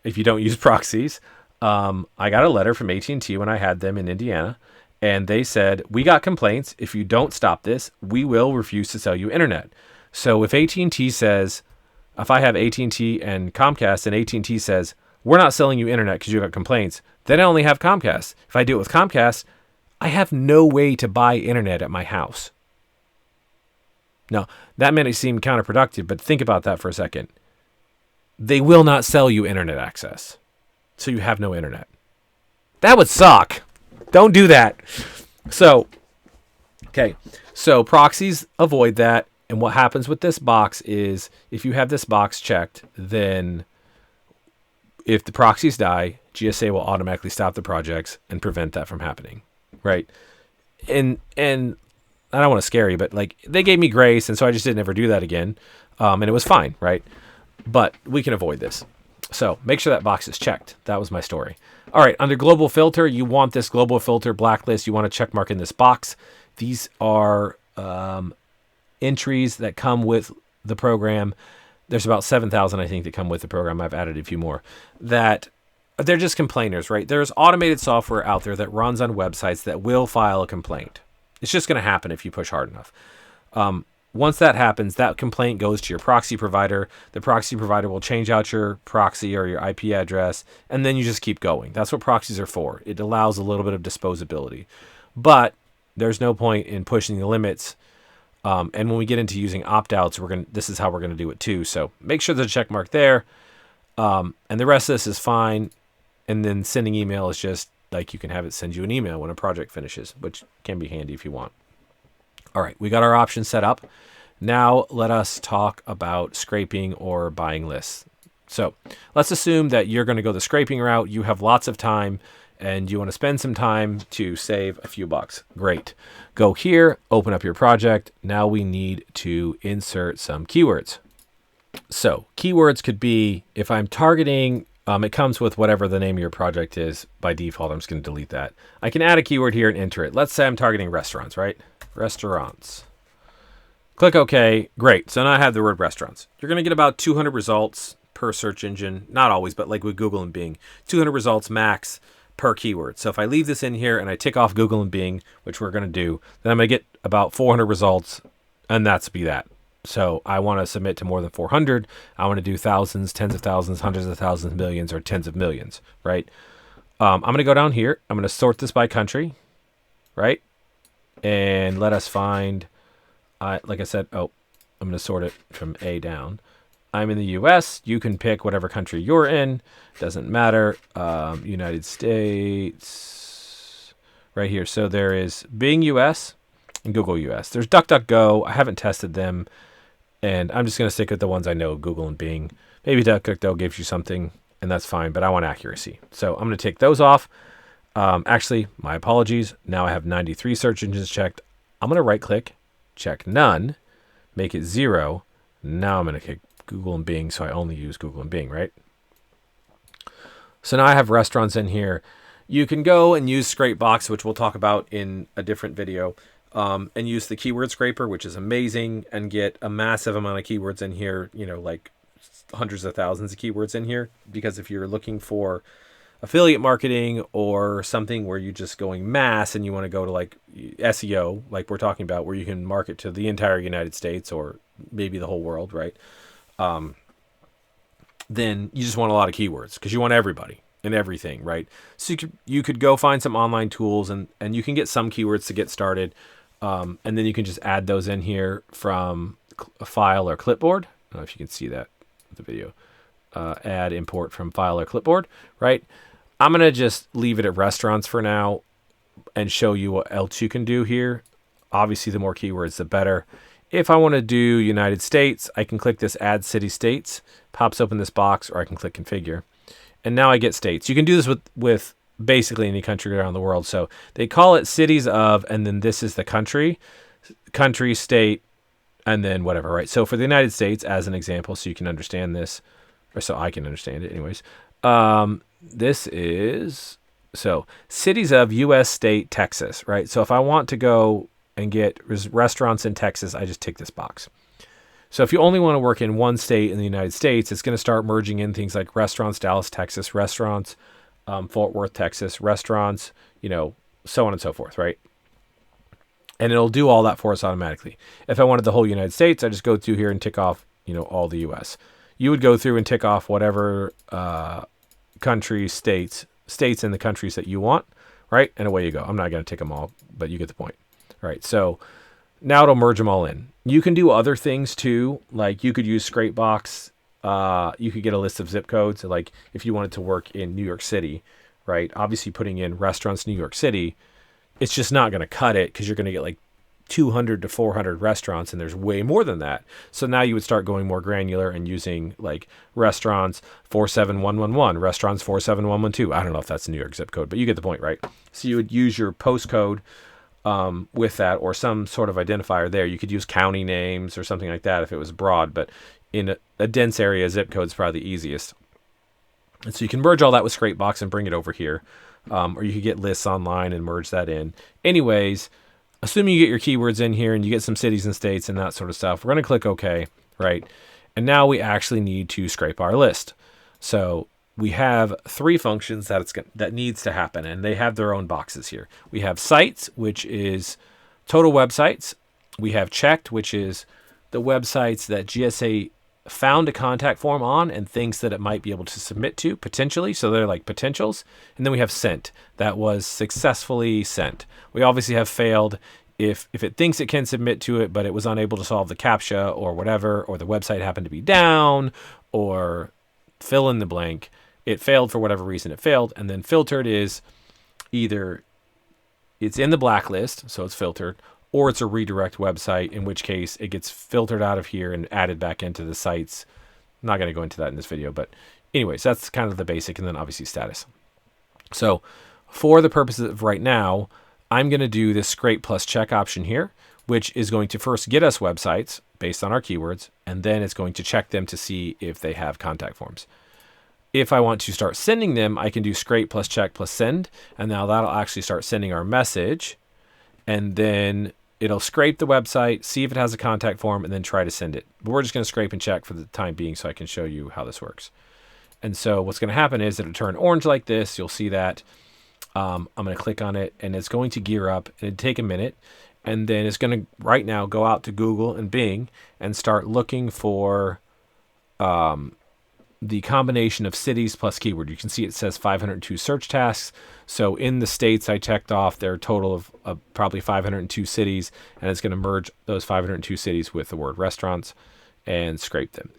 If you don't use proxies, I got a letter from AT&T when I had them in Indiana, and they said, we got complaints. If you don't stop this, we will refuse to sell you internet. So if AT&T says, if I have AT&T and Comcast and AT&T says, we're not selling you internet because you got complaints, then I only have Comcast. If I do it with Comcast, I have no way to buy internet at my house. Now, that may seem counterproductive, but think about that for a second. They will not sell you internet access, so you have no internet. That would suck. Don't do that. So proxies avoid that. And what happens with this box is if you have this box checked, then if the proxies die, GSA will automatically stop the projects and prevent that from happening, right? And I don't want to scare you, but they gave me grace, and so I just didn't ever do that again, and it was fine, right? But we can avoid this. So make sure that box is checked. That was my story. All right, under global filter, you want this global filter blacklist. You want to check mark in this box. These are entries that come with the program. There's about 7,000, I think, that come with the program. I've added a few more. That they're just complainers, right? There's automated software out there that runs on websites that will file a complaint. It's just going to happen if you push hard enough. Once that happens, that complaint goes to your proxy provider. The proxy provider will change out your proxy or your IP address, and then you just keep going. That's what proxies are for. It allows a little bit of disposability. But there's no point in pushing the limits. And when we get into using opt-outs, this is how we're going to do it too. So make sure there's a check mark there. And the rest of this is fine. And then sending email is just like you can have it send you an email when a project finishes, which can be handy if you want. All right, we got our options set up. Now let us talk about scraping or buying lists. So let's assume that you're going to go the scraping route. You have lots of time and you want to spend some time to save a few bucks. Great. Go here, open up your project. Now we need to insert some keywords. So keywords could be, if I'm targeting, it comes with whatever the name of your project is by default. I'm just going to delete that. I can add a keyword here and enter it. Let's say I'm targeting restaurants, right? Restaurants. Click OK. Great. So now I have the word restaurants. You're going to get about 200 results per search engine. Not always, but like with Google and Bing. 200 results max per keyword. So if I leave this in here and I tick off Google and Bing, which we're going to do, then I'm going to get about 400 results, and that's be that. So I want to submit to more than 400. I want to do thousands, tens of thousands, hundreds of thousands, millions, or tens of millions, right? I'm going to go down here. I'm going to sort this by country, right? And let us find, like I said, I'm going to sort it from A down. I'm in the U.S. You can pick whatever country you're in. Doesn't matter. United States, right here. So there is Bing U.S. and Google U.S. There's DuckDuckGo. I haven't tested them. And I'm just going to stick with the ones I know, Google and Bing. Maybe DuckDuckGo gives you something, and that's fine, but I want accuracy. So I'm going to take those off. Actually, my apologies. Now I have 93 search engines checked. I'm going to right-click, check none, make it 0. Now I'm going to click Google and Bing, so I only use Google and Bing, right? So now I have restaurants in here. You can go and use Scrapebox, which we'll talk about in a different video, and use the keyword scraper, which is amazing, and get a massive amount of keywords in here, like hundreds of thousands of keywords in here. Because if you're looking for affiliate marketing or something where you're just going mass and you want to go to like SEO, like we're talking about, where you can market to the entire United States or maybe the whole world, right? Then you just want a lot of keywords because you want everybody and everything, right? So you could go find some online tools and you can get some keywords to get started. And then you can just add those in here from a file or clipboard. I don't know if you can see that with the video. Add import from file or clipboard, right? I'm going to just leave it at restaurants for now and show you what else you can do here. Obviously, the more keywords, the better. If I want to do United States, I can click this Add City States, pops open this box, or I can click Configure. And now I get states. You can do this with basically any country around the world. So they call it cities of, and then this is the country, state, and then whatever, right? So for the United States, as an example, so you can understand this, or so I can understand it anyways. This is, so cities of U.S. state, Texas, right? So if I want to go and get restaurants in Texas, I just tick this box. So if you only want to work in one state in the United States, it's going to start merging in things like restaurants, Dallas, Texas, restaurants, Fort Worth, Texas, restaurants, so on and so forth, right? And it'll do all that for us automatically. If I wanted the whole United States, I just go through here and tick off, all the U.S. You would go through and tick off whatever countries, states in the countries that you want, right? And away you go. I'm not going to tick them all, but you get the point. All right, so now it'll merge them all in. You can do other things too, like you could use Scrapebox. You could get a list of zip codes, like if you wanted to work in New York City, right? Obviously, putting in restaurants New York City, it's just not going to cut it because you're going to get like 200 to 400 restaurants, and there's way more than that. So now you would start going more granular and using like restaurants 47111, restaurants 47112. I don't know if that's a New York zip code, but you get the point, right? So you would use your postcode with that, or some sort of identifier there. You could use county names or something like that if it was broad, but in a dense area, zip code is probably the easiest. And so you can merge all that with Scrapebox and bring it over here. Or you could get lists online and merge that in. Anyways, assuming you get your keywords in here and you get some cities and states and that sort of stuff, we're going to click OK, right? And now we actually need to scrape our list. So we have 3 functions that needs to happen, and they have their own boxes here. We have sites, which is total websites. We have checked, which is the websites that GSA found a contact form on and thinks that it might be able to submit to potentially. So they're like potentials. And then we have sent. That was successfully sent. We obviously have failed if it thinks it can submit to it, but it was unable to solve the CAPTCHA or whatever, or the website happened to be down, or fill in the blank. It failed for whatever reason it failed. And then filtered is either it's in the blacklist, so it's filtered, or it's a redirect website, in which case it gets filtered out of here and added back into the sites. I'm not going to go into that in this video, but anyways, that's kind of the basic, and then obviously status. So for the purposes of right now, I'm going to do this scrape plus check option here, which is going to first get us websites based on our keywords, and then it's going to check them to see if they have contact forms. If I want to start sending them, I can do scrape plus check plus send, and now that'll actually start sending our message, and then it'll scrape the website, see if it has a contact form, and then try to send it. But we're just going to scrape and check for the time being so I can show you how this works. And so what's going to happen is it'll turn orange like this. You'll see that. I'm going to click on it, and it's going to gear up, and it'll take a minute. And then it's going to, right now, go out to Google and Bing and start looking for the combination of cities plus keyword. You can see it says 502 search tasks. So in the states I checked off, there are a total of probably 502 cities, and it's going to merge those 502 cities with the word restaurants and scrape them.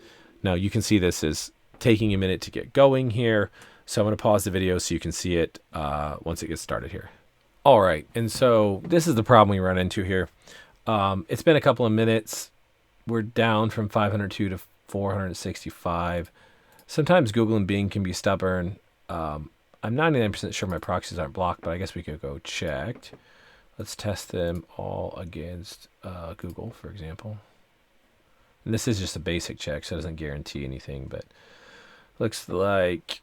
Now you can see this is taking a minute to get going here. So I'm going to pause the video so you can see it once it gets started here. All right. And so this is the problem we run into here. It's been a couple of minutes. We're down from 502 to 465. Sometimes Google and Bing can be stubborn. I'm 99% sure my proxies aren't blocked, but I guess we could go checked. Let's test them all against Google, for example. And this is just a basic check, so it doesn't guarantee anything, but looks like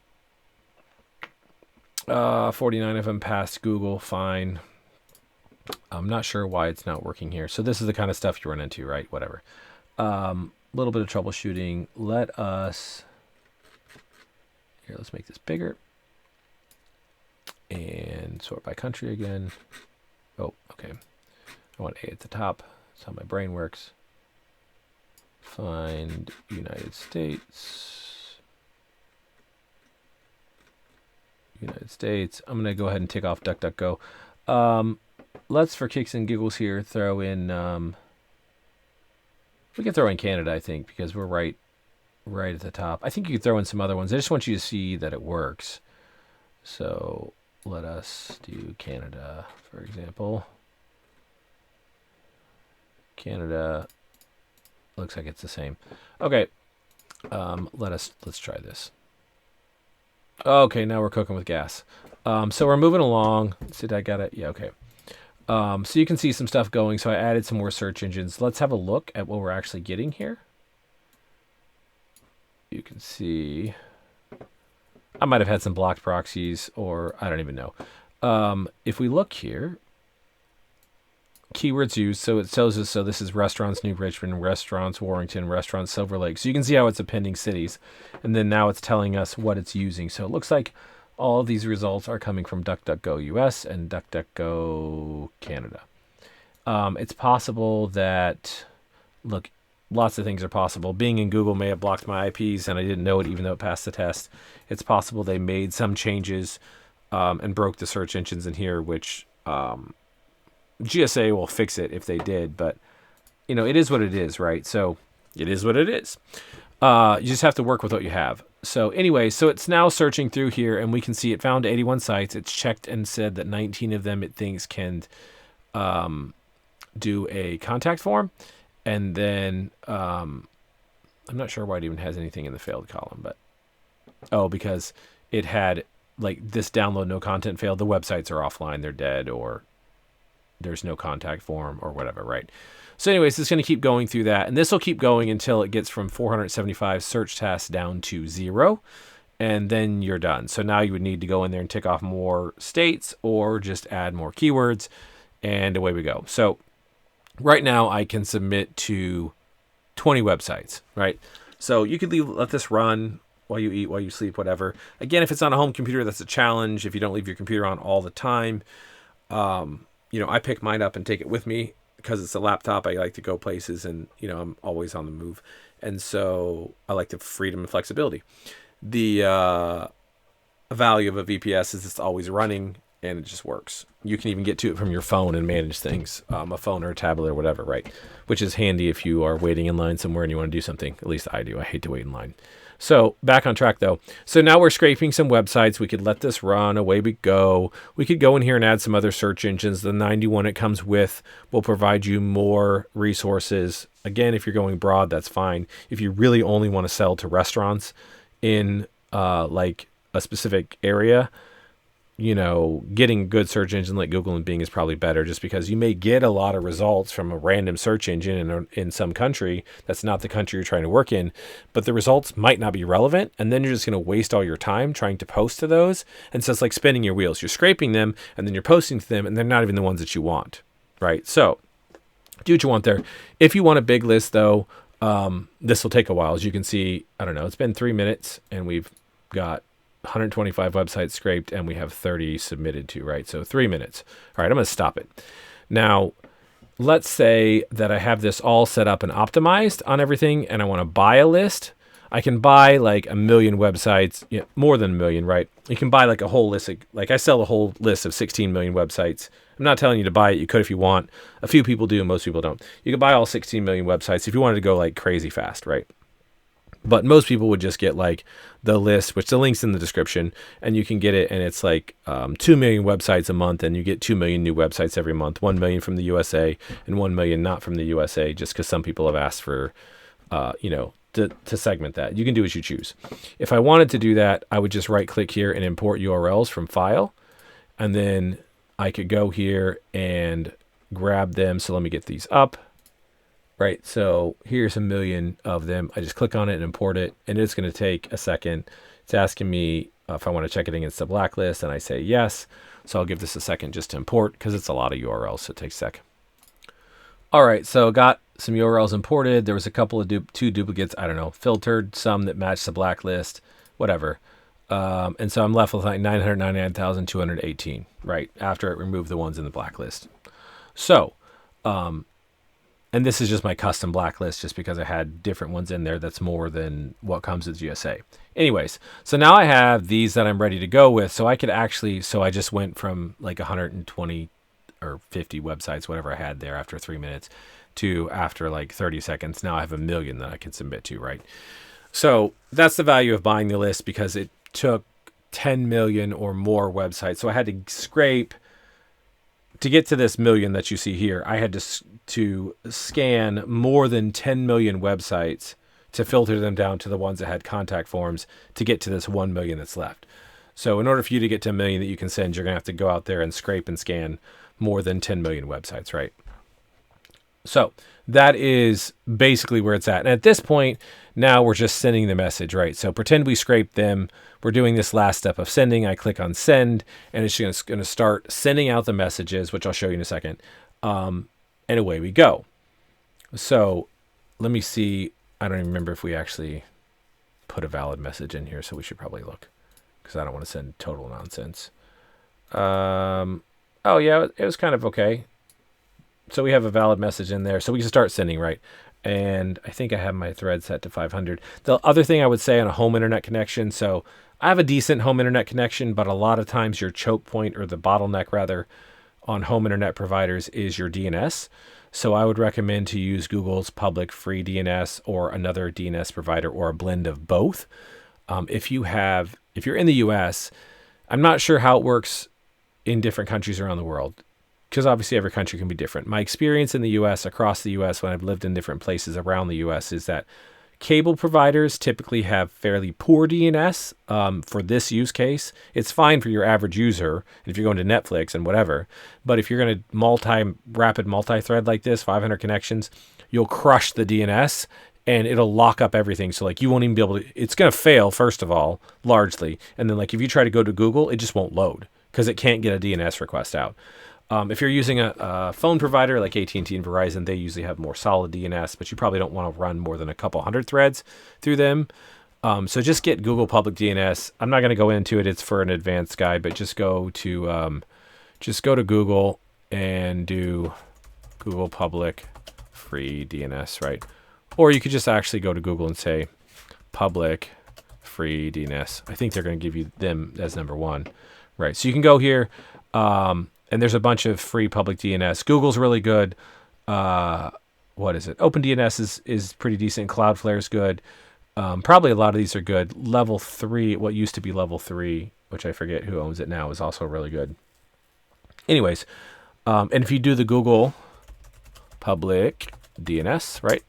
49 of them passed Google, fine. I'm not sure why it's not working here. So this is the kind of stuff you run into, right? Whatever. Little bit of troubleshooting. Here, let's make this bigger. And sort by country again. Oh, okay. I want A at the top. That's how my brain works. Find United States. United States. I'm going to go ahead and tick off DuckDuckGo. Let's, for kicks and giggles here, throw in... we can throw in Canada, I think, because we're right at the top. I think you could throw in some other ones. I just want you to see that it works. So let us do Canada, for example. Canada looks like it's the same. Okay, let's try this. Okay, now we're cooking with gas. So we're moving along. Did I got it? Yeah, okay. So you can see some stuff going. So I added some more search engines. Let's have a look at what we're actually getting here. You can see I might have had some blocked proxies, or I don't even know. If we look here, keywords used, so it tells us, so this is restaurants New Richmond, restaurants Warrington, restaurants Silver Lake. So you can see how it's appending cities, and then now it's telling us what it's using. So it looks like all of these results are coming from DuckDuckGo US and DuckDuckGo Canada. It's possible that, look, lots of things are possible. Bing and Google may have blocked my IPs and I didn't know it even though it passed the test. It's possible they made some changes and broke the search engines in here, which GSA will fix it if they did. But, you know, it is what it is, right? So it is what it is. You just have to work with what you have. So anyway, so it's now searching through here, and we can see it found 81 sites. It's checked and said that 19 of them it thinks can do a contact form. And then I'm not sure why it even has anything in the failed column, but because it had like this download no content failed. The websites are offline, they're dead, or there's no contact form or whatever, right? So anyways, it's going to keep going through that, and this will keep going until it gets from 475 search tasks down to 0. and then you're done. So now you would need to go in there and tick off more states or just add more keywords, and away we go. So right now I can submit to 20 websites, right? So you could let this run while you eat, while you sleep, whatever. Again, if it's on a home computer, that's a challenge. If you don't leave your computer on all the time, I pick mine up and take it with me because it's a laptop. I like to go places, and I'm always on the move, and so I like the freedom and flexibility. The value of a VPS is it's always running and it just works. You can even get to it from your phone and manage things, a phone or a tablet or whatever, right? Which is handy if you are waiting in line somewhere and you want to do something. At least I do. I hate to wait in line. So back on track though. So now we're scraping some websites. We could let this run. Away we go. We could go in here and add some other search engines. The 91 it comes with will provide you more resources. Again, if you're going broad, that's fine. If you really only want to sell to restaurants in like a specific area, getting a good search engine like Google and Bing is probably better, just because you may get a lot of results from a random search engine in some country that's not the country you're trying to work in, but the results might not be relevant, and then you're just going to waste all your time trying to post to those. And so it's like spinning your wheels. You're scraping them, and then you're posting to them, and they're not even the ones that you want, right? So do what you want there. If you want a big list, though, this will take a while. As you can see, I don't know, it's been 3 minutes, and we've got 125 websites scraped, and we have 30 submitted to, right? So 3 minutes. All right, I'm going to stop it. Now, let's say that I have this all set up and optimized on everything, and I want to buy a list. I can buy like 1 million websites, more than 1 million, right? You can buy like a whole list. Like I sell a whole list of 16 million websites. I'm not telling you to buy it. You could if you want. A few people do, most people don't. You can buy all 16 million websites if you wanted to go like crazy fast, right? But most people would just get like the list, which the link's in the description, and you can get it, and it's like 2 million websites a month, and you get 2 million new websites every month, 1 million from the USA and 1 million not from the USA, just because some people have asked for, to segment that. You can do as you choose. If I wanted to do that, I would just right click here and import URLs from file, and then I could go here and grab them. So let me get these up. Right, so here's 1 million of them. I just click on it and import it, and it's going to take a second. It's asking me if I want to check it against the blacklist, and I say yes. So I'll give this a second just to import, because it's a lot of URLs, so it takes a sec. All right, so got some URLs imported. There was a couple of two duplicates, I don't know, filtered, some that matched the blacklist, whatever. And so I'm left with like 999,218, right, after it removed the ones in the blacklist. So, and this is just my custom blacklist, just because I had different ones in there. That's more than what comes with GSA. Anyways, so now I have these that I'm ready to go with. So I could actually, so I just went from like 120 or 50 websites, whatever I had there after 3 minutes, to after like 30 seconds. Now I have 1 million that I can submit to, right? So that's the value of buying the list, because it took 10 million or more websites. So I had to scrape to get to this 1 million that you see here. I had to scan more than 10 million websites to filter them down to the ones that had contact forms to get to this 1 million that's left. So in order for you to get to 1 million that you can send, you're going to have to go out there and scrape and scan more than 10 million websites, right? So that is basically where it's at. And at this point, now we're just sending the message, right? So pretend we scraped them. We're doing this last step of sending. I click on send, and it's just going to start sending out the messages, which I'll show you in a second. And away we go. So let me see. I don't even remember if we actually put a valid message in here, so we should probably look, because I don't want to send total nonsense. Oh, yeah, it was kind of okay. So we have a valid message in there, so we can start sending, right? And I think I have my thread set to 500. The other thing I would say on a home internet connection, so I have a decent home internet connection, but a lot of times your choke point, or the bottleneck rather, on home internet providers is your DNS. So I would recommend to use Google's public free DNS, or another DNS provider, or a blend of both. If you're in the US, I'm not sure how it works in different countries around the world, because obviously every country can be different. My experience in the US, across the US, when I've lived in different places around the US, is that cable providers typically have fairly poor DNS for this use case. It's fine for your average user if you're going to Netflix and whatever, but if you're going to rapid multi-thread like this, 500 connections, you'll crush the DNS, and it'll lock up everything. So like you won't even be able to, it's going to fail first of all, largely. And then like if you try to go to Google, it just won't load because it can't get a DNS request out. If you're using a phone provider like AT&T and Verizon, they usually have more solid DNS, but you probably don't want to run more than a couple hundred threads through them. So just get Google Public DNS. I'm not going to go into it. It's for an advanced guide, but just go to Google and do Google Public Free DNS, right? Or you could just actually go to Google and say Public Free DNS. I think they're going to give you them as number one, right? So you can go here, and there's a bunch of free public DNS. Google's really good. What is it? OpenDNS is pretty decent. Cloudflare is good. Probably a lot of these are good. Level 3, what used to be Level 3, which I forget who owns it now, is also really good. Anyways, and if you do the Google Public DNS, right,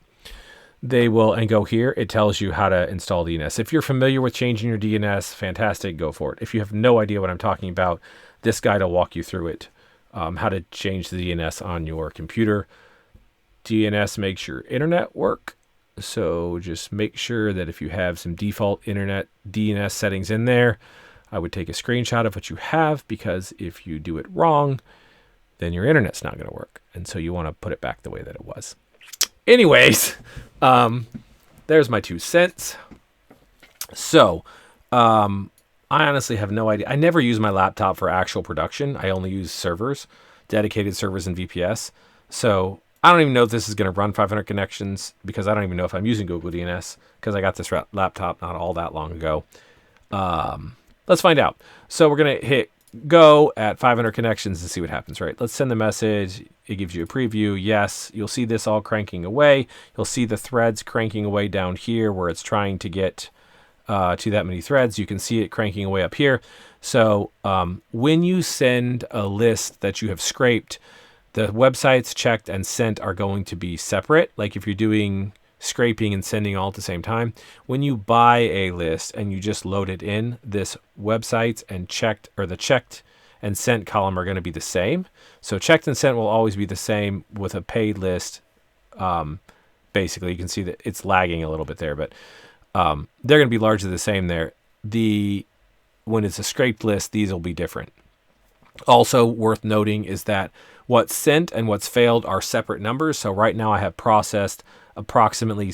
they will, and go here, it tells you how to install DNS. If you're familiar with changing your DNS, fantastic, go for it. If you have no idea what I'm talking about, this guide will walk you through it, how to change the DNS on your computer. DNS makes your internet work. So just make sure that if you have some default internet DNS settings in there, I would take a screenshot of what you have, because if you do it wrong, then your internet's not going to work. And so you want to put it back the way that it was. Anyways, there's my 2 cents. So, I honestly have no idea. I never use my laptop for actual production. I only use servers, dedicated servers in VPS. So I don't even know if this is going to run 500 connections, because I don't even know if I'm using Google DNS, because I got this laptop not all that long ago. Let's find out. So we're going to hit go at 500 connections and see what happens, right? Let's send the message. It gives you a preview. Yes, you'll see this all cranking away. You'll see the threads cranking away down here where it's trying to get to that many threads. You can see it cranking away up here. So when you send a list that you have scraped, the websites checked and sent are going to be separate. Like if you're doing scraping and sending all at the same time, when you buy a list and you just load it in, this websites and checked, or the checked and sent column, are going to be the same. So checked and sent will always be the same with a paid list. Basically, you can see that it's lagging a little bit there, but they're going to be largely the same there. When it's a scraped list, these will be different. Also worth noting is that what's sent and what's failed are separate numbers. So right now I have processed approximately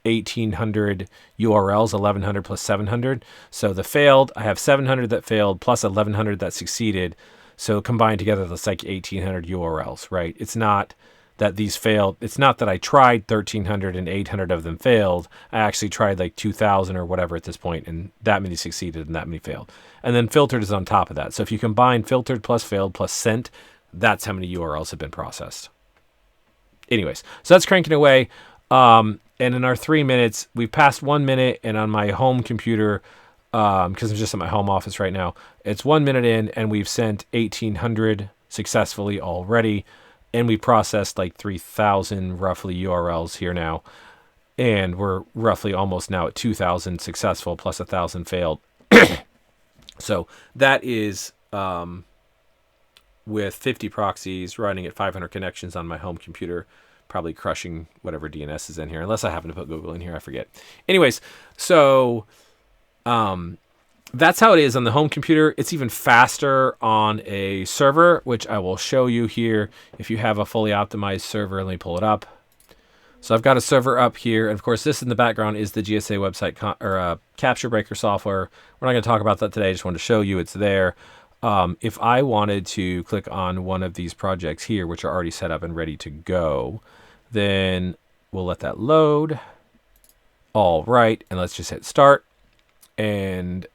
1,800 URLs, 1,100 plus 700. So the failed, I have 700 that failed plus 1,100 that succeeded. So combined together, that's like 1,800 URLs, right? It's not that these failed. It's not that I tried 1,300 and 800 of them failed. I actually tried like 2,000 or whatever at this point, and that many succeeded and that many failed. And then filtered is on top of that. So if you combine filtered plus failed plus sent, that's how many URLs have been processed. Anyways, so that's cranking away. And in our 3 minutes, we've passed 1 minute, and on my home computer, because I'm just at my home office right now, it's 1 minute in, and we've sent 1,800 successfully already. And we processed like 3,000 roughly URLs here now. And we're roughly almost now at 2,000 successful plus 1,000 failed. So that is with 50 proxies running at 500 connections on my home computer, probably crushing whatever DNS is in here, unless I happen to put Google in here, I forget. Anyways, so that's how it is on the home computer. It's even faster on a server, which I will show you here. If you have a fully optimized server, let me pull it up. So I've got a server up here, and of course this in the background is the GSA website capture breaker software. We're not going to talk about that today. I just wanted to show you it's there. If I wanted to click on one of these projects here, which are already set up and ready to go, then we'll let that load. All right, and let's just hit start and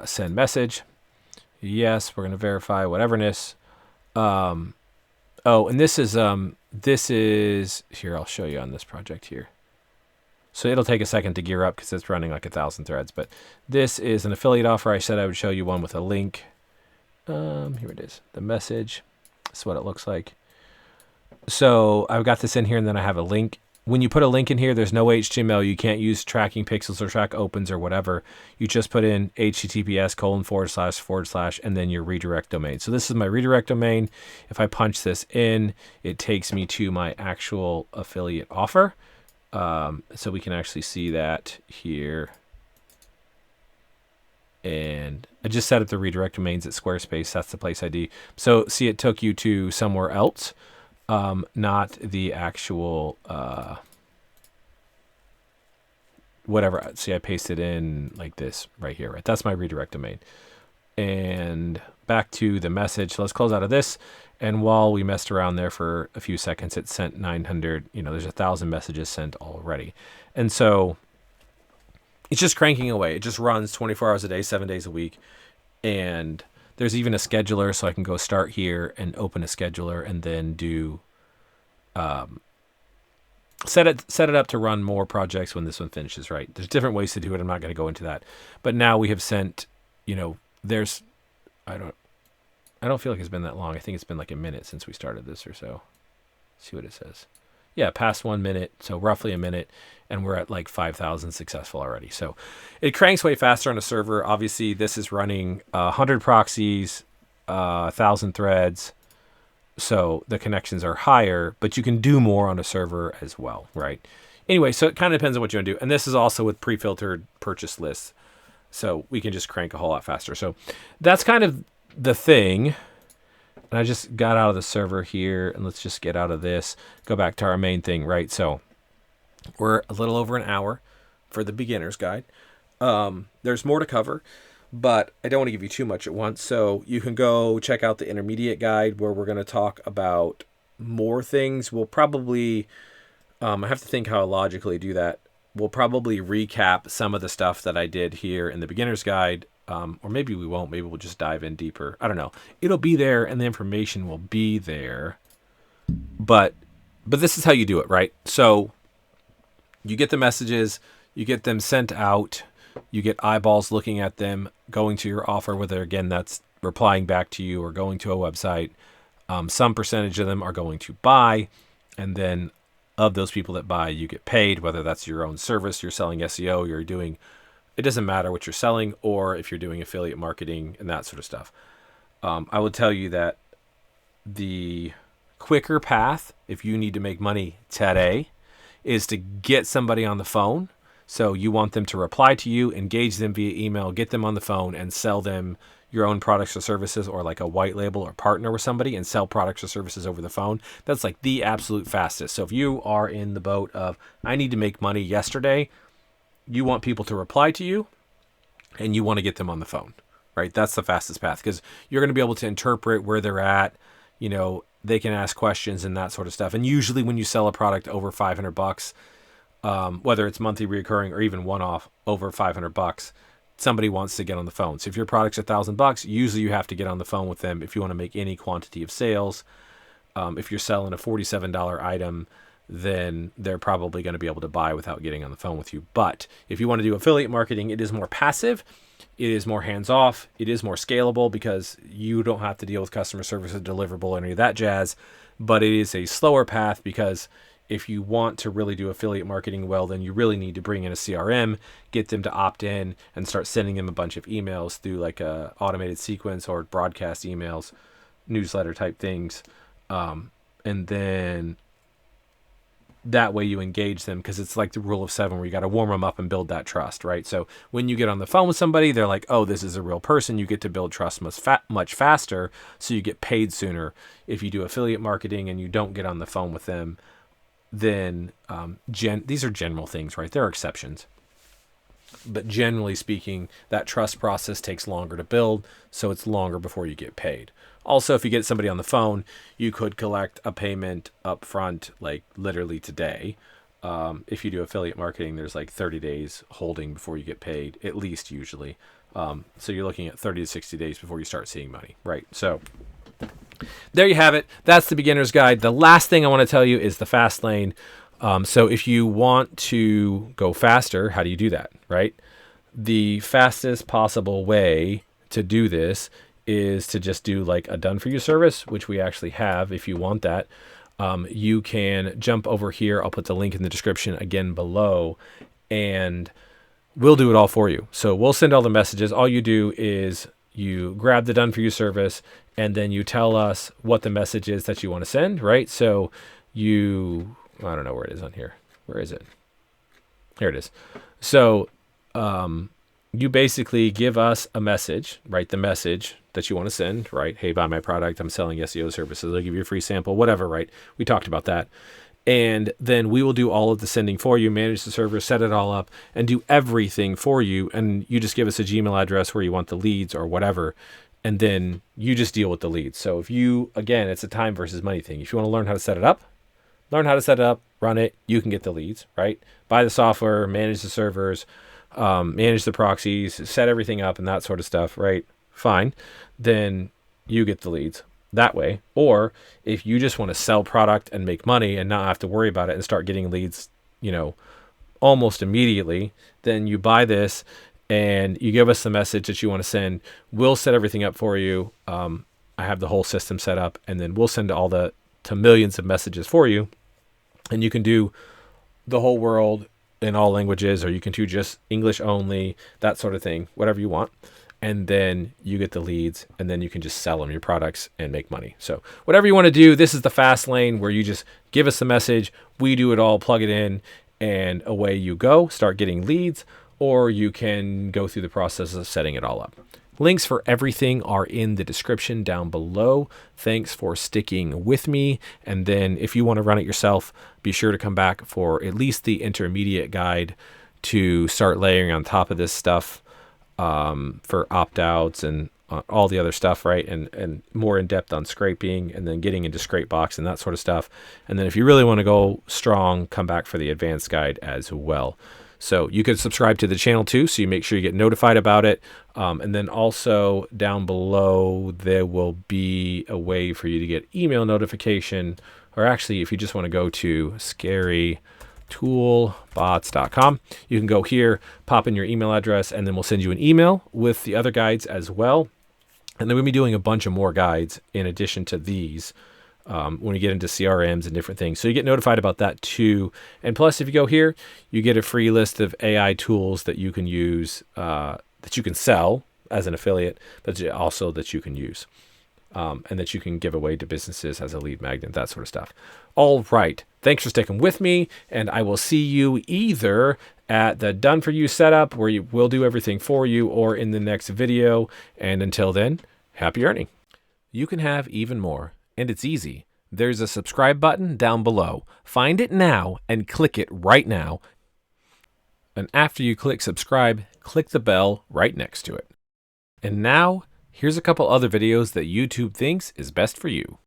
send message. Yes, we're going to verify whateverness. Oh, and this is here. I'll show you on this project here. So it'll take a second to gear up because it's running like 1,000 threads. But this is an affiliate offer. I said I would show you one with a link. Here it is. The message. That's what it looks like. So I've got this in here, and then I have a link. When you put a link in here, there's no HTML. You can't use tracking pixels or track opens or whatever. You just put in https:// and then your redirect domain. So this is my redirect domain. If I punch this in, it takes me to my actual affiliate offer. So we can actually see that here. And I just set up the redirect domains at Squarespace. That's the place ID. So see, it took you to somewhere else, not the actual whatever. See, I pasted in like this right here, right? That's my redirect domain. And back to the message. So let's close out of this. And while we messed around there for a few seconds, it sent 900, there's 1,000 messages sent already. And so it's just cranking away. It just runs 24 hours a day, 7 days a week. And there's even a scheduler, so I can go start here and open a scheduler and then do set it up to run more projects when this one finishes, right? There's different ways to do it. I'm not going to go into that. But now we have sent, there's, I don't feel like it's been that long. I think it's been like a minute since we started this or so. Let's see what it says. Yeah, past 1 minute, so roughly a minute, and we're at like 5,000 successful already. So it cranks way faster on a server. Obviously, this is running 100 proxies, 1,000 threads, so the connections are higher, but you can do more on a server as well, right? Anyway, so it kind of depends on what you want to do. And this is also with pre-filtered purchase lists, so we can just crank a whole lot faster. So that's kind of the thing. And I just got out of the server here, and let's just get out of this, go back to our main thing, right? So we're a little over an hour for the beginner's guide. There's more to cover, but I don't want to give you too much at once. So you can go check out the intermediate guide where we're going to talk about more things. We'll probably, I have to think how I logically do that. We'll probably recap some of the stuff that I did here in the beginner's guide. Or maybe we won't. Maybe we'll just dive in deeper. I don't know. It'll be there, and the information will be there. But this is how you do it, right? So you get the messages, you get them sent out, you get eyeballs looking at them, going to your offer, whether, again, that's replying back to you or going to a website. Some percentage of them are going to buy, and then of those people that buy, you get paid, whether that's your own service, you're selling SEO, you're doing... It doesn't matter what you're selling, or if you're doing affiliate marketing and that sort of stuff. I will tell you that the quicker path, if you need to make money today, is to get somebody on the phone. So you want them to reply to you, engage them via email, get them on the phone, and sell them your own products or services, or like a white label or partner with somebody and sell products or services over the phone. That's like the absolute fastest. So if you are in the boat of, I need to make money yesterday, you want people to reply to you, and you want to get them on the phone, right? That's the fastest path, because you're going to be able to interpret where they're at. They can ask questions and that sort of stuff. And usually when you sell a product over $500, whether it's monthly recurring or even one-off over $500, somebody wants to get on the phone. So if your product's $1,000, usually you have to get on the phone with them if you want to make any quantity of sales. If you're selling a $47 item, then they're probably going to be able to buy without getting on the phone with you. But if you want to do affiliate marketing, it is more passive, it is more hands-off, it is more scalable, because you don't have to deal with customer service or deliverable or any of that jazz. But it is a slower path, because if you want to really do affiliate marketing well, then you really need to bring in a CRM, get them to opt in, and start sending them a bunch of emails through like a automated sequence or broadcast emails, newsletter type things. And then that way you engage them, because it's like the rule of 7 where you got to warm them up and build that trust, right? So when you get on the phone with somebody, they're like, oh, this is a real person. You get to build trust much faster, so you get paid sooner. If you do affiliate marketing and you don't get on the phone with them, then these are general things, right? There are exceptions. But generally speaking, that trust process takes longer to build, so it's longer before you get paid. Also, if you get somebody on the phone, you could collect a payment up front, like literally today. If you do affiliate marketing, there's like 30 days holding before you get paid, at least usually. So you're looking at 30 to 60 days before you start seeing money, right? So there you have it. That's the beginner's guide. The last thing I want to tell you is the fast lane. So if you want to go faster, how do you do that, right? The fastest possible way to do this is to just do like a done for you service, which we actually have. If you want that, you can jump over here. I'll put the link in the description again below, and we'll do it all for you. So we'll send all the messages. All you do is you grab the done for you service, and then you tell us what the message is that you want to send, right? So I don't know where it is on here. Where is it? Here it is. So you basically give us a message, right? The message that you want to send, right? Hey, buy my product. I'm selling SEO services. I'll give you a free sample, whatever, right? We talked about that. And then we will do all of the sending for you, manage the server, set it all up, and do everything for you. And you just give us a Gmail address where you want the leads or whatever. And then you just deal with the leads. So if you, again, it's a time versus money thing. If you want to learn how to set it up, run it, you can get the leads, right? Buy the software, manage the servers, manage the proxies, set everything up and that sort of stuff, right? Fine. Then you get the leads that way. Or if you just want to sell product and make money and not have to worry about it and start getting leads, almost immediately, then you buy this and you give us the message that you want to send. We'll set everything up for you. I have the whole system set up, and then we'll send to millions of messages for you. And you can do the whole world in all languages, or you can do just English only, that sort of thing, whatever you want. And then you get the leads, and then you can just sell them your products and make money. So whatever you want to do, this is the fast lane where you just give us the message, we do it all, plug it in, and away you go, start getting leads, or you can go through the process of setting it all up. Links for everything are in the description down below. Thanks for sticking with me. And then if you want to run it yourself, be sure to come back for at least the intermediate guide to start layering on top of this stuff for opt-outs and all the other stuff, right? And more in depth on scraping and then getting into Scrapebox and that sort of stuff. And then if you really want to go strong, come back for the advanced guide as well. So you can subscribe to the channel too, so you make sure you get notified about it. And then also down below, there will be a way for you to get email notification, or actually if you just want to go to scarytoolbots.com, you can go here, pop in your email address, and then we'll send you an email with the other guides as well. And then we'll be doing a bunch of more guides in addition to these. When we get into CRMs and different things. So you get notified about that too. And plus, if you go here, you get a free list of AI tools that you can use, that you can sell as an affiliate, but also that you can use, and that you can give away to businesses as a lead magnet, that sort of stuff. All right. Thanks for sticking with me, and I will see you either at the Done For You setup where we'll do everything for you, or in the next video. And until then, happy earning. You can have even more. And it's easy. There's a subscribe button down below. Find it now and click it right now. And after you click subscribe, click the bell right next to it. And now, here's a couple other videos that YouTube thinks is best for you.